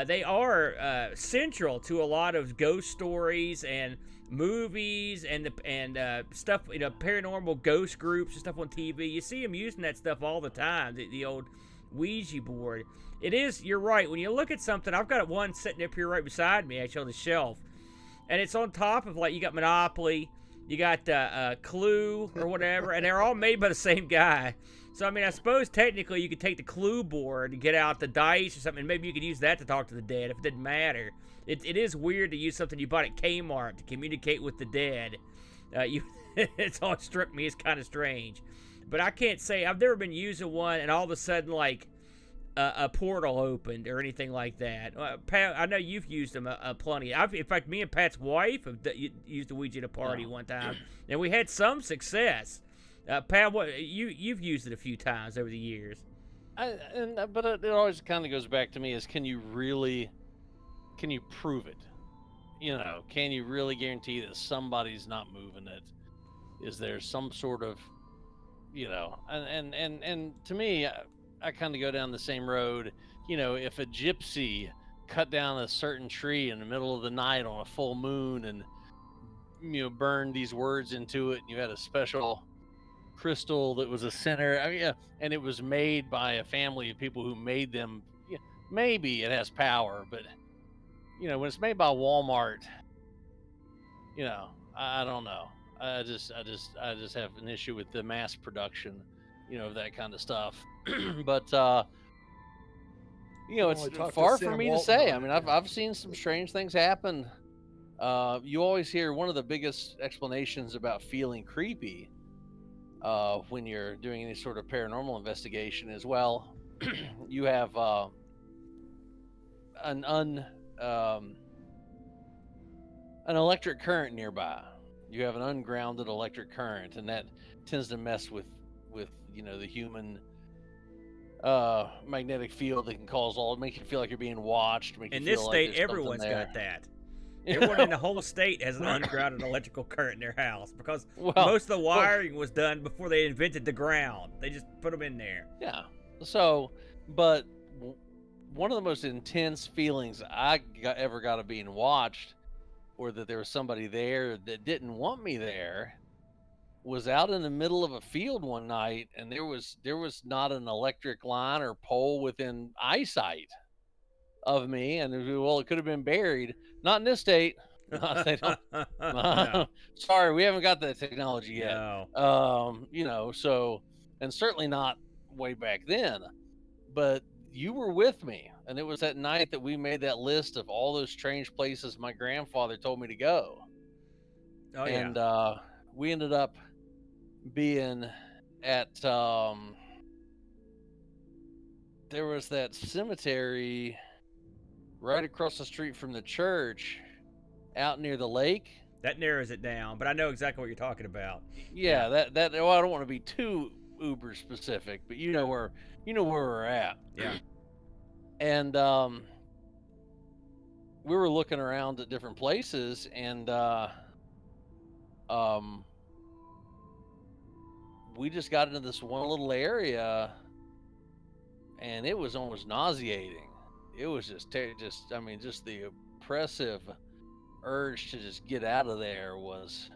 they are central to a lot of ghost stories and movies and stuff, you know, paranormal ghost groups and stuff on TV. You see them using that stuff all the time, the old Ouija board. It is, you're right, when you look at something, I've got one sitting up here right beside me, actually, on the shelf, and it's on top of, like, you got Monopoly, you got Clue or whatever, and they're all made by the same guy. So, I mean, I suppose technically you could take the Clue board and get out the dice or something, and maybe you could use that to talk to the dead if it didn't matter. It is weird to use something you bought at Kmart to communicate with the dead. It's always struck me as kind of strange. But I can't say, I've never been using one and all of a sudden, like, a portal opened or anything like that. Pat, I know you've used them plenty. In fact, me and Pat's wife have used the Ouija at a party one time, and we had some success. Pat, you've used it a few times over the years. But it always kind of goes back to me is, can you prove it? You know, can you really guarantee that somebody's not moving it? Is there some sort of, you know, and to me, I kind of go down the same road. You know, if a gypsy cut down a certain tree in the middle of the night on a full moon and, you know, burned these words into it, and you had a special crystal that was a center, I mean, yeah, and it was made by a family of people who made them, yeah, maybe it has power, but, you know, when it's made by Walmart, you know, I don't know. I just have an issue with the mass production, you know, of that kind of stuff. But you know, it's far for me to say. I mean, I've seen some strange things happen. You always hear one of the biggest explanations about feeling creepy when you're doing any sort of paranormal investigation is, well, you have an electric current nearby. You have an ungrounded electric current, and that tends to mess with you know, the human magnetic field that can cause make you feel like you're being watched. Make you In feel this like state, there's something everyone's there. got that. Everyone in the whole state has an ungrounded electrical current in their house because Well, most of the wiring was done before they invented the ground. They just put them in there. Yeah. So, but one of the most intense feelings I ever got of being watched, or that there was somebody there that didn't want me there, was out in the middle of a field one night, and there was not an electric line or pole within eyesight of me, and it could have been buried. Not in this state. They don't. No. Sorry, we haven't got that technology yet. No. So, and certainly not way back then. But you were with me, and it was that night that we made that list of all those strange places my grandfather told me to go. Oh, And yeah. we ended up being at there was that cemetery right across the street from the church out near the lake. That narrows it down, but I know exactly what you're talking about. Yeah, that well, I don't want to be too uber specific, but you know where we're at. Yeah. And we were looking around at different places, and we just got into this one little area, and it was almost nauseating. It was just the oppressive urge to just get out of there was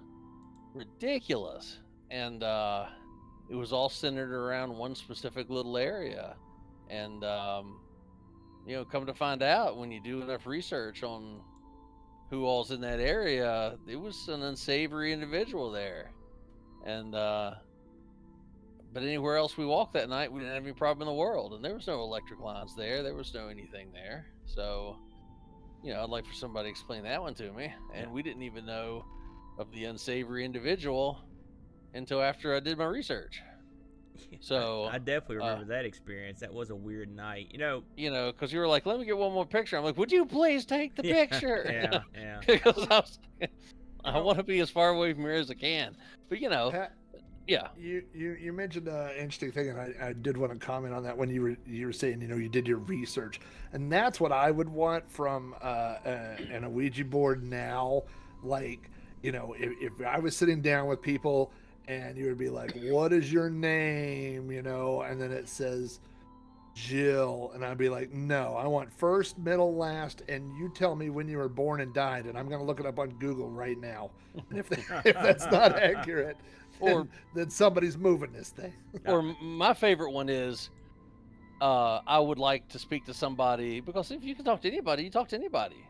ridiculous. And it was all centered around one specific little area. And come to find out, when you do enough research on who all's in that area, it was an unsavory individual there. And but anywhere else we walked that night, we didn't have any problem in the world, and there was no electric lines there. There was no anything there. So, I'd like for somebody to explain that one to me. And we didn't even know of the unsavory individual until after I did my research. So I definitely remember that experience. That was a weird night. Because you were like, "Let me get one more picture." I'm like, "Would you please take the picture?" Yeah. Because I want to be as far away from here as I can. But yeah. You mentioned an interesting thing, and I did want to comment on that when you were saying you did your research, and that's what I would want from an Ouija board now. Like, if I was sitting down with people and you would be like, "What is your name?" And then it says Jill, and I'd be like, "No, I want first, middle, last, and you tell me when you were born and died, and I'm gonna look it up on Google right now." And if that's not accurate, then somebody's moving this thing. Or my favorite one is, I would like to speak to somebody, because if you can talk to anybody, you talk to anybody.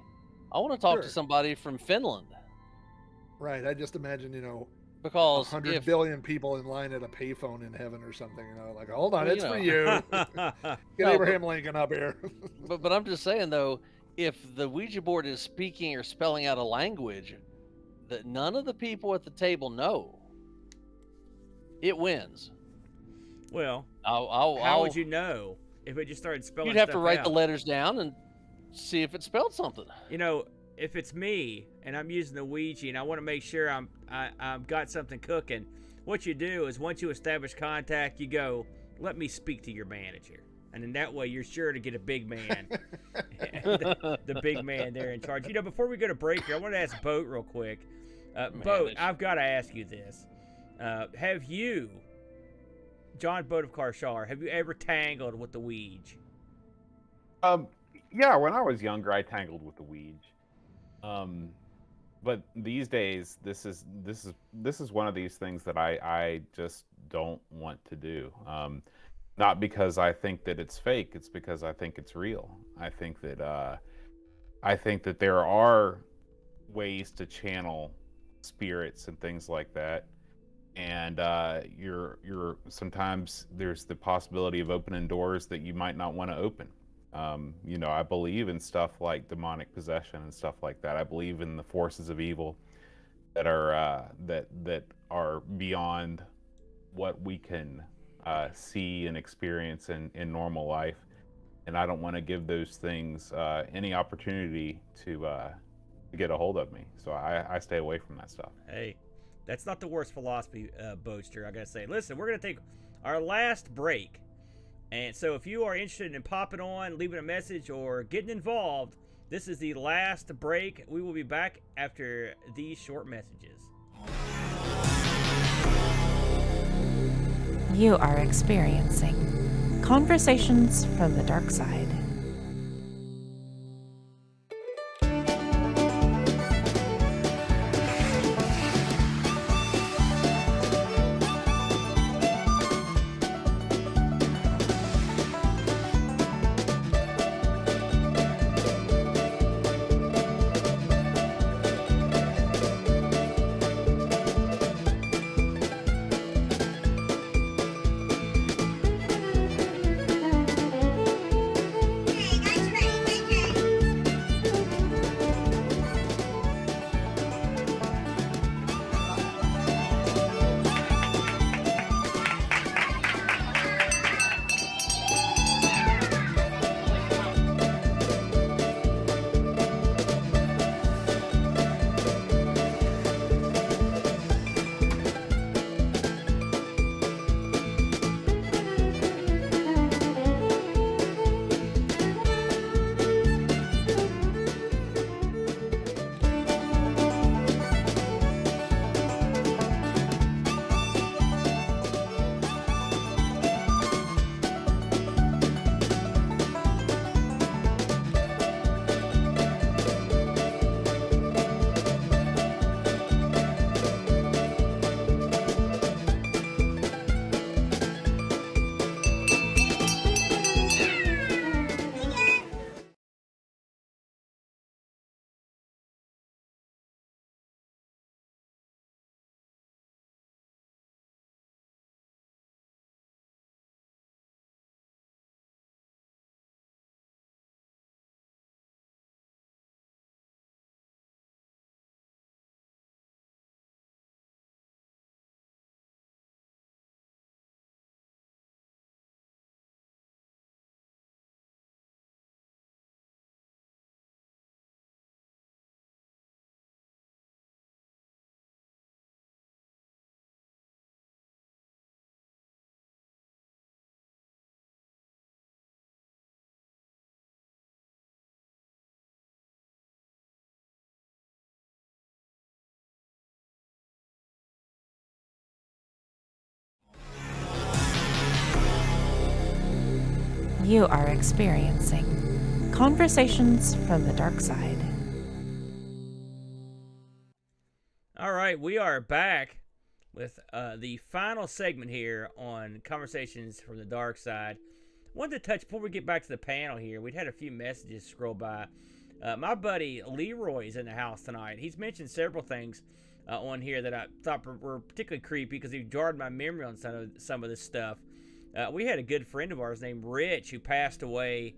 I want to talk to somebody from Finland. Right. I just imagine, because 100 billion people in line at a payphone in heaven or something, like, hold on, it's for you. Get Abraham Lincoln up here. but I'm just saying, though, if the Ouija board is speaking or spelling out a language that none of the people at the table know, it wins. Well, how would you know if it just started spelling? You'd have to stuff write out? the letters down and see if it spelled something. If it's me and I'm using the Ouija and I want to make sure I've got something cooking, what you do is, once you establish contact, you go, "Let me speak to your manager," and then that way you're sure to get a big man, the big man there in charge. Before we go to break here, I want to ask Boat real quick. Boat, I've got to ask you this: have you, John Boatofcar Shawler, have you ever tangled with the Ouija? Yeah, when I was younger, I tangled with the Ouija. But these days, this is one of these things that I just don't want to do. Not because I think that it's fake; it's because I think it's real. I think that there are ways to channel spirits and things like that, and you're sometimes there's the possibility of opening doors that you might not want to open. I believe in stuff like demonic possession and stuff like that. I believe in the forces of evil that are that are beyond what we can see and experience in normal life, and I don't want to give those things any opportunity to get a hold of me. So I stay away from that stuff. Hey, that's not the worst philosophy, Boatster, I gotta say. Listen, we're gonna take our last break. And so if you are interested in popping on, leaving a message, or getting involved, this is the last break. We will be back after these short messages. You are experiencing Conversations from the Dark Side. You are experiencing Conversations from the Dark Side. All right, we are back with the final segment here on Conversations from the Dark Side. Wanted to touch, before we get back to the panel here, we'd had a few messages scroll by. My buddy Leroy's in the house tonight. He's mentioned several things on here that I thought were particularly creepy because he jarred my memory on some of this stuff. We had a good friend of ours named Rich who passed away,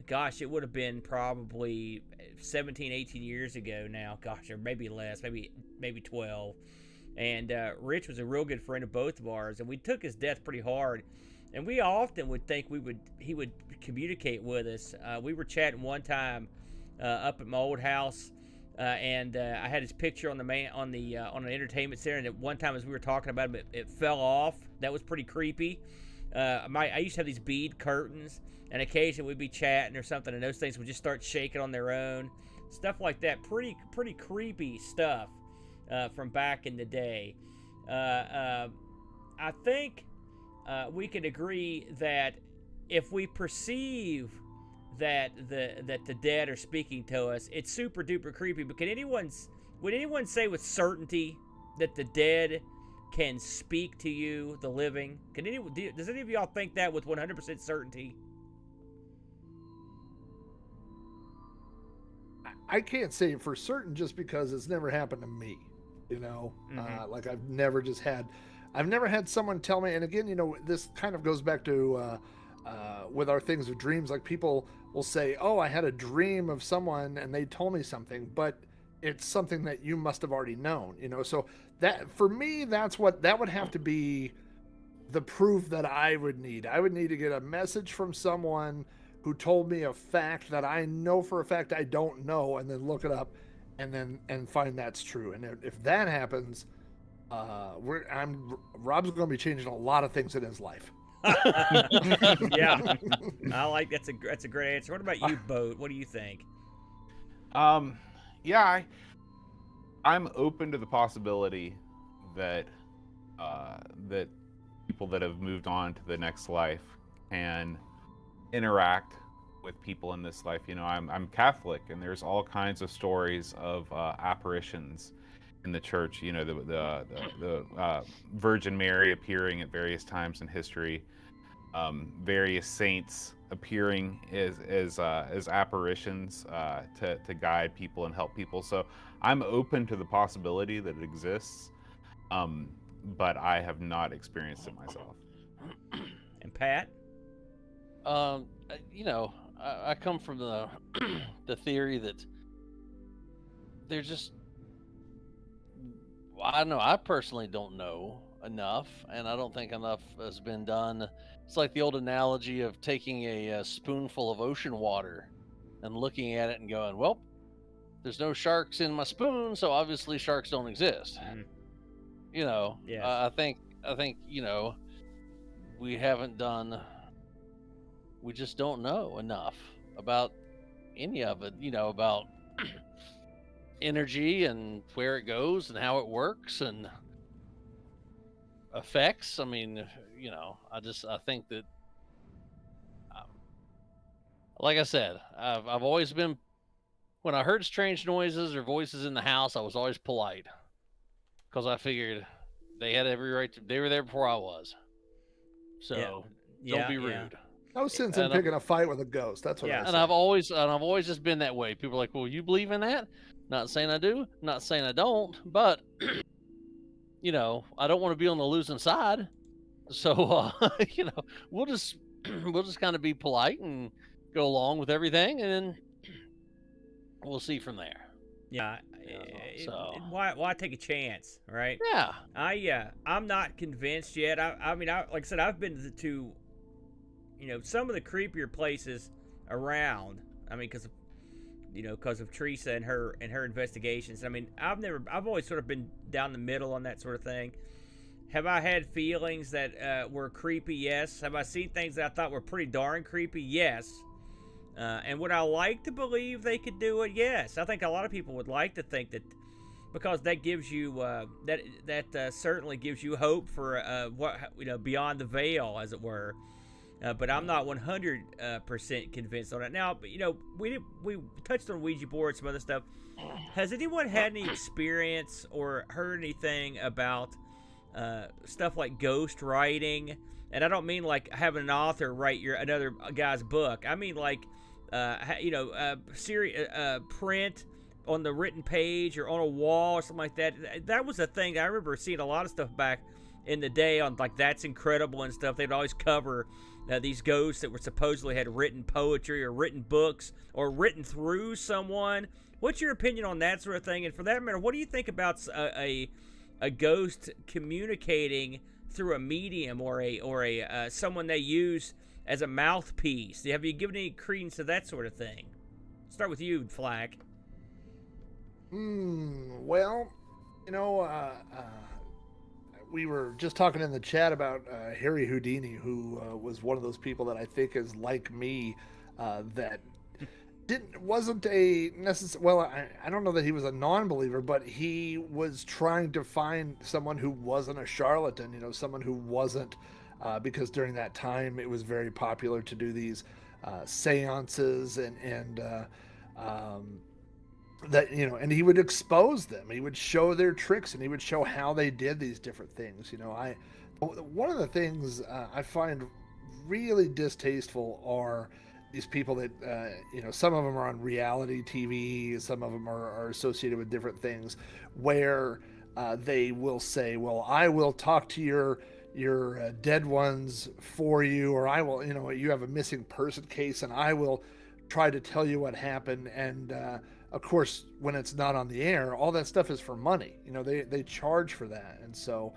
gosh, it would have been probably 17, 18 years ago now, gosh, or maybe less, maybe 12. And Rich was a real good friend of both of ours, and we took his death pretty hard. And we often would think he would communicate with us. We were chatting one time up at my old house, and I had his picture on an entertainment center. And at one time, as we were talking about him, it fell off. That was pretty creepy. I used to have these bead curtains, and occasionally we'd be chatting or something, and those things would just start shaking on their own, stuff like that. Pretty creepy stuff from back in the day. I think we could agree that if we perceive that the dead are speaking to us, it's super duper creepy. But would anyone say with certainty that the dead can speak to you, the living? Does any of y'all think that with 100% certainty? I can't say for certain just because it's never happened to me, you know. Mm-hmm. Like I've never had someone tell me. And again, you know, this kind of goes back to with our things of dreams. Like people will say, "Oh, I had a dream of someone and they told me something," but it's something that you must have already known, you know. So that, for me, that would have to be the proof that I would need. I would need to get a message from someone who told me a fact that I know for a fact I don't know, and then look it up and find that's true. And if that happens, Rob's going to be changing a lot of things in his life. Yeah, I like that's a great answer. What about you, Boat? What do you think? Yeah, I'm open to the possibility that that people that have moved on to the next life can interact with people in this life. You know, I'm Catholic, and there's all kinds of stories of apparitions in the church. You know, the Virgin Mary appearing at various times in history, various saints appearing as apparitions to guide people and help people. So I'm open to the possibility that it exists, but I have not experienced it myself. And Pat? You know, I come from the the theory that they're just, I don't know. I personally don't know enough, and I don't think enough has been done. It's like the old analogy of taking a spoonful of ocean water and looking at it and going, well, there's no sharks in my spoon, so obviously sharks don't exist. You know, Yes. I think, you know, we haven't done, we just don't know enough about any of it, you know, about energy and where it goes and how it works and effects. I mean, you know, I think that, like I said, I've always been, when I heard strange noises or voices in the house, I was always polite because I figured they had every right to, they were there before I was. So don't be rude. No sense in picking a fight with a ghost. That's what I say. And I've always just been that way. People are like, well, you believe in that? Not saying I do, not saying I don't, but you know, I don't want to be on the losing side. So you know, we'll just kind of be polite and go along with everything, and then we'll see from there. Yeah. So Why take a chance, right? Yeah. I'm not convinced yet. I mean, like I said, I've been to, you know, some of the creepier places around. I mean, because of Teresa and her investigations. I mean, I've always sort of been down the middle on that sort of thing. Have I had feelings that were creepy? Yes. Have I seen things that I thought were pretty darn creepy? Yes. And would I like to believe they could do it? Yes. I think a lot of people would like to think that, because that gives you that certainly gives you hope for what, you know, beyond the veil, as it were. But I'm not 100% convinced on it. Now, you know, we touched on Ouija board, some other stuff. Has anyone had any experience or heard anything about stuff like ghost writing? And I don't mean like having an author write another guy's book. I mean like, you know, print on the written page or on a wall or something like that. That was a thing. I remember seeing a lot of stuff back in the day on like That's Incredible and stuff. They'd always cover these ghosts that were supposedly had written poetry or written books or written through someone. What's your opinion on that sort of thing? And for that matter, what do you think about a ghost communicating through a medium or a someone they use as a mouthpiece? Have you given any credence to that sort of thing? Start with you, Flack. Well, you know, we were just talking in the chat about Harry Houdini, who was one of those people that I think is like me, that wasn't a necessary. Well, I don't know that he was a non-believer, but he was trying to find someone who wasn't a charlatan. You know, someone who wasn't, because during that time it was very popular to do these seances and that, you know, and he would expose them. He would show their tricks, and he would show how they did these different things. You know, one of the things I find really distasteful are these people that, you know, some of them are on reality TV, some of them are associated with different things, where they will say, well, I will talk to your dead ones for you, or I will, you know, you have a missing person case, and I will try to tell you what happened. And of course, when it's not on the air, all that stuff is for money. You know, they charge for that. And so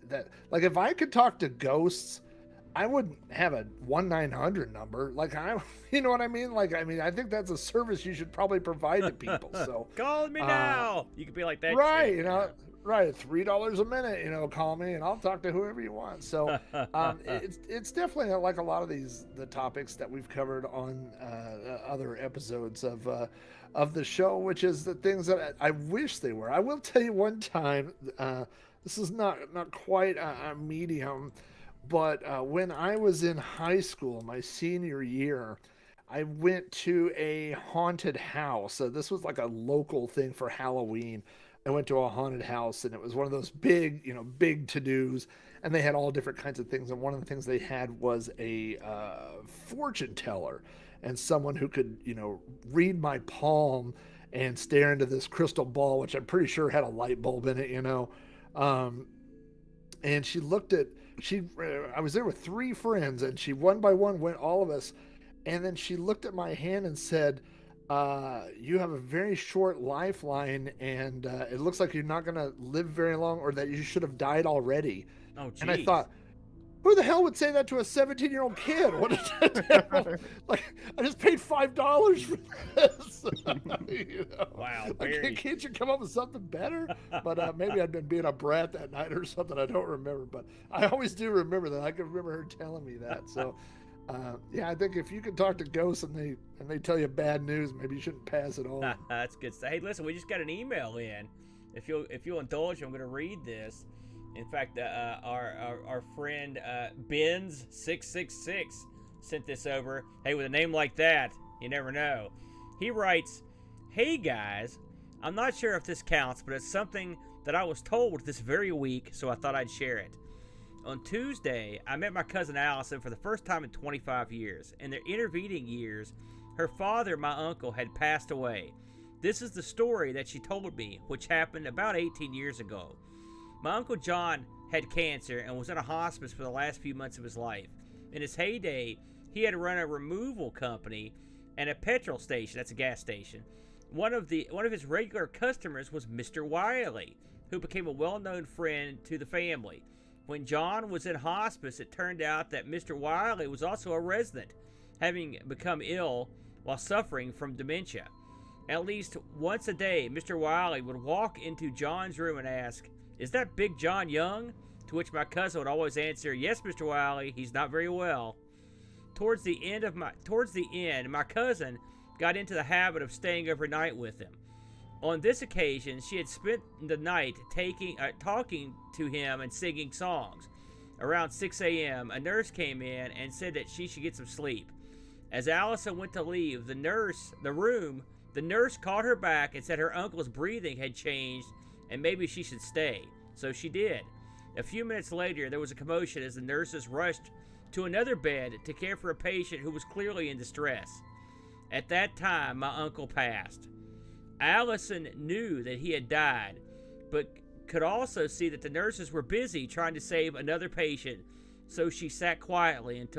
that, like, if I could talk to ghosts, I wouldn't have a 1-900 number. Like, you know what I mean? Like, I mean, I think that's a service you should probably provide to people. So call me now. You could be like that. Right. You know, Right, $3 a minute, you know, call me and I'll talk to whoever you want. So it's definitely like a lot of the topics that we've covered on other episodes of the show, which is the things that I wish they were. I will tell you one time, this is not quite a medium, but when I was in high school, my senior year, I went to a haunted house. So this was like a local thing for Halloween. I went to a haunted house, and it was one of those big, you know, big to-dos, and they had all different kinds of things. And one of the things they had was a fortune teller, and someone who could, you know, read my palm and stare into this crystal ball, which I'm pretty sure had a light bulb in it, you know. And she looked at, I was there with 3 friends, and she one by one went all of us, and then she looked at my hand and said, you have a very short lifeline, and it looks like you're not going to live very long, or that you should have died already. Oh, geez. And I thought, who the hell would say that to a 17-year-old kid? What is that? Like, I just paid $5 for this. You know? Wow. Like, can't you come up with something better? But maybe I'd been being a brat that night or something. I don't remember. But I always do remember that. I can remember her telling me that. So, yeah, I think if you can talk to ghosts and they tell you bad news, maybe you shouldn't pass it on. That's good stuff. Hey, listen, we just got an email in. If you'll indulge, I'm going to read this. In fact, our friend Benz666 sent this over. Hey, with a name like that, you never know. He writes, "Hey guys, I'm not sure if this counts, but it's something that I was told this very week, so I thought I'd share it. On Tuesday, I met my cousin Allison for the first time in 25 years. In the intervening years, her father, my uncle, had passed away. This is the story that she told me, which happened about 18 years ago. My Uncle John had cancer and was in a hospice for the last few months of his life. In his heyday, he had run a removal company and a petrol station, that's a gas station. One of his regular customers was Mr. Wiley, who became a well-known friend to the family. When John was in hospice, it turned out that Mr. Wiley was also a resident, having become ill while suffering from dementia. At least once a day, Mr. Wiley would walk into John's room and ask, 'Is that Big John Young?' To which my cousin would always answer, 'Yes, Mr. Wiley, he's not very well.' Towards the end, my cousin got into the habit of staying overnight with him. On this occasion, she had spent the night talking to him and singing songs. Around 6 a.m., a nurse came in and said that she should get some sleep. As Allison went to leave the room, the nurse called her back and said her uncle's breathing had changed and maybe she should stay. So she did. A few minutes later, there was a commotion as the nurses rushed to another bed to care for a patient who was clearly in distress. At that time, my uncle passed. Allison knew that he had died, but could also see that the nurses were busy trying to save another patient, so she sat quietly with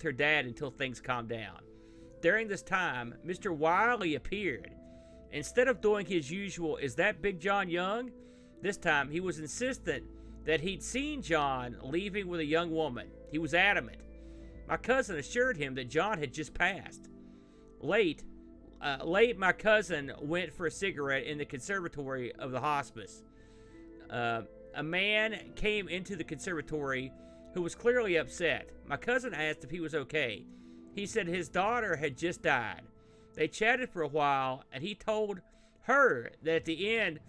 her dad until things calmed down. During this time, Mr. Wiley appeared. Instead of doing his usual, 'Is that Big John Young?' this time he was insistent that he'd seen John leaving with a young woman. He was adamant. My cousin assured him that John had just passed. Late, my cousin went for a cigarette in the conservatory of the hospice. A man came into the conservatory who was clearly upset. My cousin asked if he was okay. He said his daughter had just died. They chatted for a while, and he told her that at the end,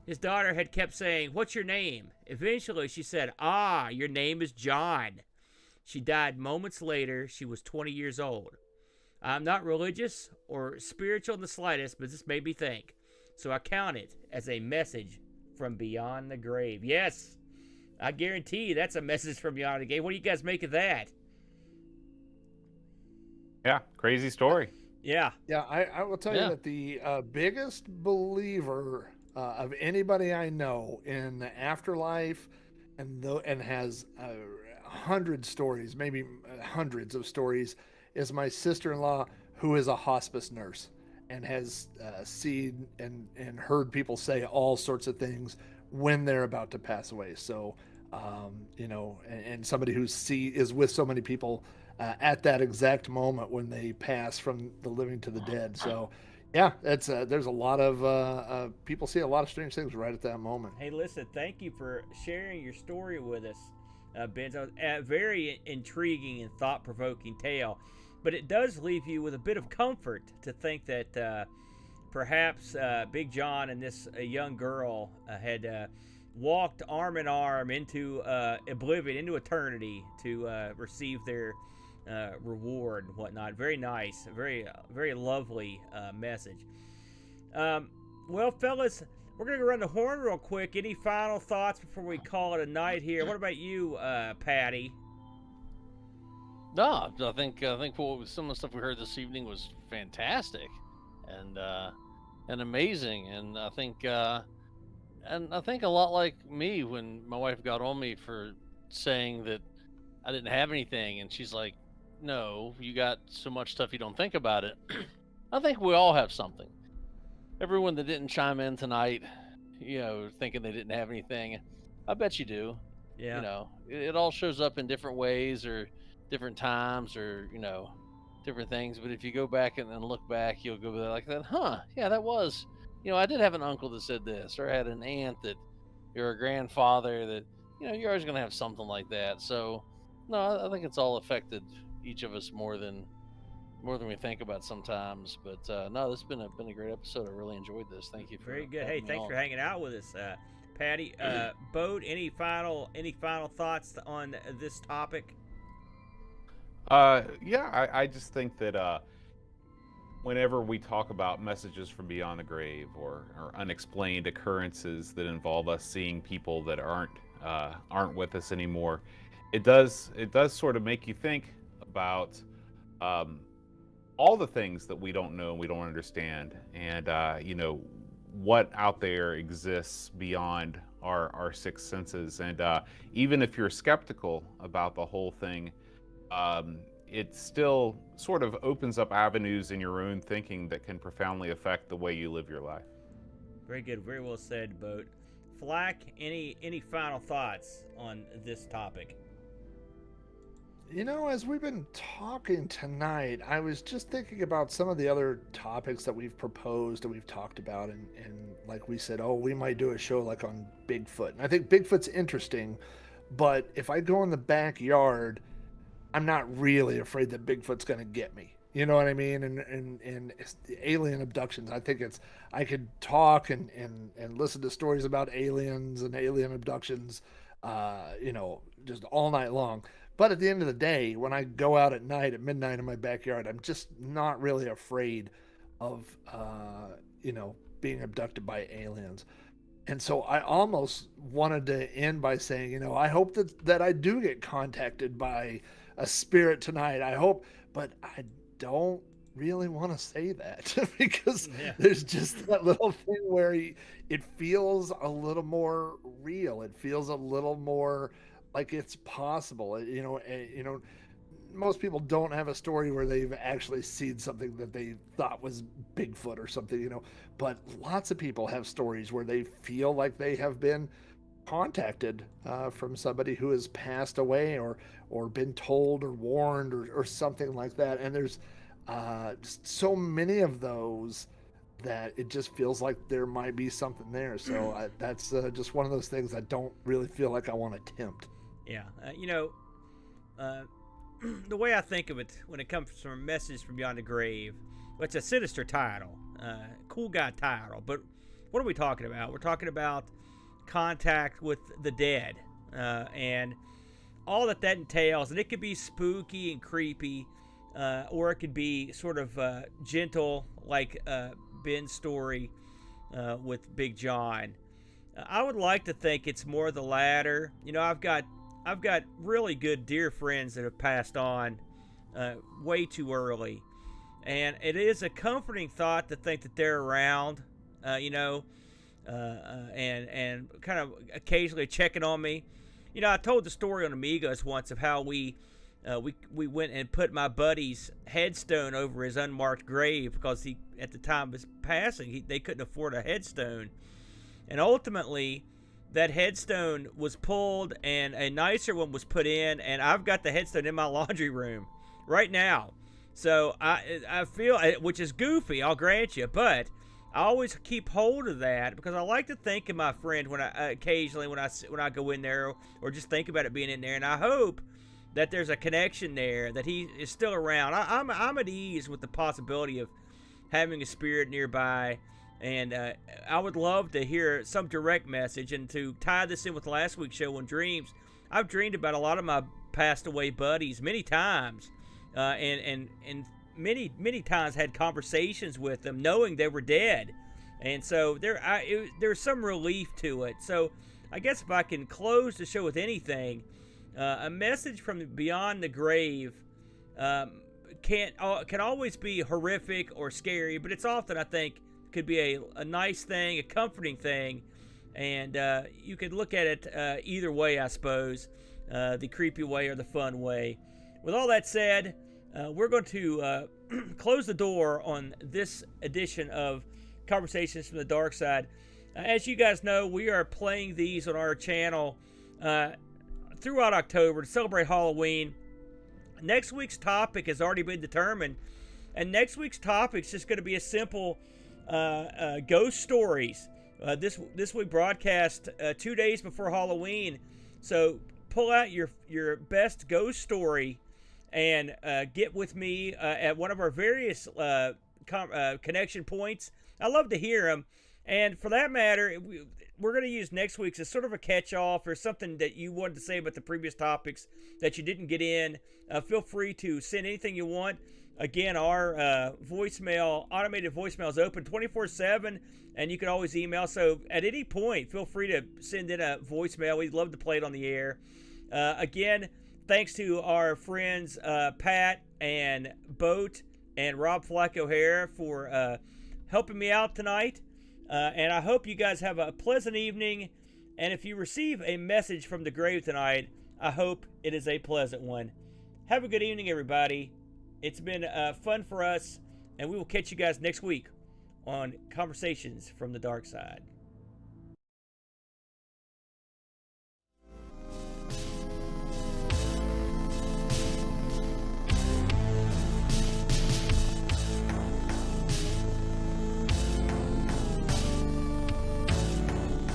his daughter had kept saying, 'What's your name?' Eventually, she said, 'Ah, your name is John.' She died moments later. She was 20 years old. I'm not religious or spiritual in the slightest, but this made me think. So I count it as a message from beyond the grave." Yes, I guarantee you that's a message from beyond the grave. What do you guys make of that? Yeah, crazy story. Yeah. Yeah, I will tell you that the biggest believer of anybody I know in the afterlife and has hundreds of stories, is my sister-in-law, who is a hospice nurse and has seen and heard people say all sorts of things when they're about to pass away. So, and somebody who is with so many people at that exact moment when they pass from the living to the dead. So, Yeah, it's there's a lot of people see a lot of strange things right at that moment. Hey, listen, thank you for sharing your story with us, Ben. A very intriguing and thought-provoking tale, but it does leave you with a bit of comfort to think that perhaps Big John and this young girl had walked arm in arm into oblivion, into eternity, to receive their reward and whatnot. Very nice, very lovely message. Well, fellas, we're gonna run the horn real quick. Any final thoughts before we call it a night here? What about you, Patty? No, I think some of the stuff we heard this evening was fantastic, and amazing, and I think a lot like me when my wife got on me for saying that I didn't have anything, and she's like, "No, you got so much stuff you don't think about it." I think we all have something. Everyone that didn't chime in tonight, thinking they didn't have anything, I bet you do. Yeah. It all shows up in different ways or different times or different things. But if you go back and then look back, you'll go like that. Huh? Yeah, that was. I did have an uncle that said this, or I had an aunt that, or a grandfather that. You're always gonna have something like that. So, no, I think it's all affected each of us more than we think about sometimes. But no, this has been a great episode. I really enjoyed this. Thank you for Very good. having Hey, me thanks on. for hanging out with us, Patty. Boat, any final thoughts on this topic? Yeah, I just think that whenever we talk about messages from beyond the grave or unexplained occurrences that involve us seeing people that aren't with us anymore, it does sort of make you think about all the things that we don't know and we don't understand, and what out there exists beyond our sixth senses. And even if you're skeptical about the whole thing, it still sort of opens up avenues in your own thinking that can profoundly affect the way you live your life. Very good. Very well said, Boat. Flack, any final thoughts on this topic? As we've been talking tonight, I was just thinking about some of the other topics that we've proposed and we've talked about, and like we said, we might do a show like on Bigfoot. And I think Bigfoot's interesting, but if I go in the backyard, I'm not really afraid that Bigfoot's going to get me. You know what I mean? And it's the alien abductions. I think I could talk and listen to stories about aliens and alien abductions, just all night long. But at the end of the day, when I go out at night, at midnight in my backyard, I'm just not really afraid of, being abducted by aliens. And so I almost wanted to end by saying, I hope that I do get contacted by a spirit tonight. I hope, but I don't really want to say that because there's just that little thing where it feels a little more real. It feels a little more like it's possible. Most people don't have a story where they've actually seen something that they thought was Bigfoot or something, but lots of people have stories where they feel like they have been contacted from somebody who has passed away or been told or warned or something like that. And there's just so many of those that it just feels like there might be something there. So that's just one of those things I don't really feel like I want to tempt. Yeah. The way I think of it when it comes from a message from beyond the grave, well, it's a sinister title, cool guy title. But what are we talking about? We're talking about contact with the dead and all that entails. And it could be spooky and creepy, or it could be sort of gentle, like Ben's story with Big John. I would like to think it's more the latter. I've got really good dear friends that have passed on way too early, and it is a comforting thought to think that they're around, and kind of occasionally checking on me. I told the story on Amigos once of how we went and put my buddy's headstone over his unmarked grave because he, at the time of his passing, they couldn't afford a headstone, and ultimately that headstone was pulled and a nicer one was put in, and I've got the headstone in my laundry room right now. So I feel, which is goofy, I'll grant you, but I always keep hold of that because I like to think of my friend when I occasionally when I go in there or just think about it being in there, and I hope that there's a connection there, that he is still around. I'm at ease with the possibility of having a spirit nearby, and I would love to hear some direct message. And to tie this in with last week's show on dreams, I've dreamed about a lot of my passed away buddies many times, and many times had conversations with them knowing they were dead, and so there's some relief to it. So I guess if I can close the show with anything, a message from beyond the grave can always be horrific or scary, but it's often, I think, could be a nice thing, a comforting thing, and you could look at it either way, I suppose, the creepy way or the fun way. With all that said, we're going to close the door on this edition of Conversations from the Dark Side. As you guys know, we are playing these on our channel throughout October to celebrate Halloween. Next week's topic has already been determined, and next week's topic is just going to be a simple ghost stories. This we broadcast 2 days before Halloween, so pull out your best ghost story and get with me at one of our various connection points. I love to hear them, and for that matter, we're going to use next week's as sort of a catch-off or something that you wanted to say about the previous topics that you didn't get in. Feel free to send anything you want. Again, our automated voicemail is open 24/7, and you can always email. So at any point, feel free to send in a voicemail. We'd love to play it on the air. Again, thanks to our friends Pat and Boat and Rob Flack O'Hara for helping me out tonight. And I hope you guys have a pleasant evening. And if you receive a message from the grave tonight, I hope it is a pleasant one. Have a good evening, everybody. It's been fun for us, and we will catch you guys next week on Conversations from the Dark Side.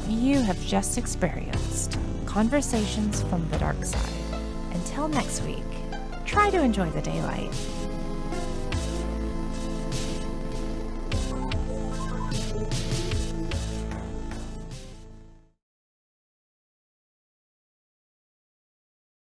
You have just experienced Conversations from the Dark Side. Until next week, try to enjoy the daylight.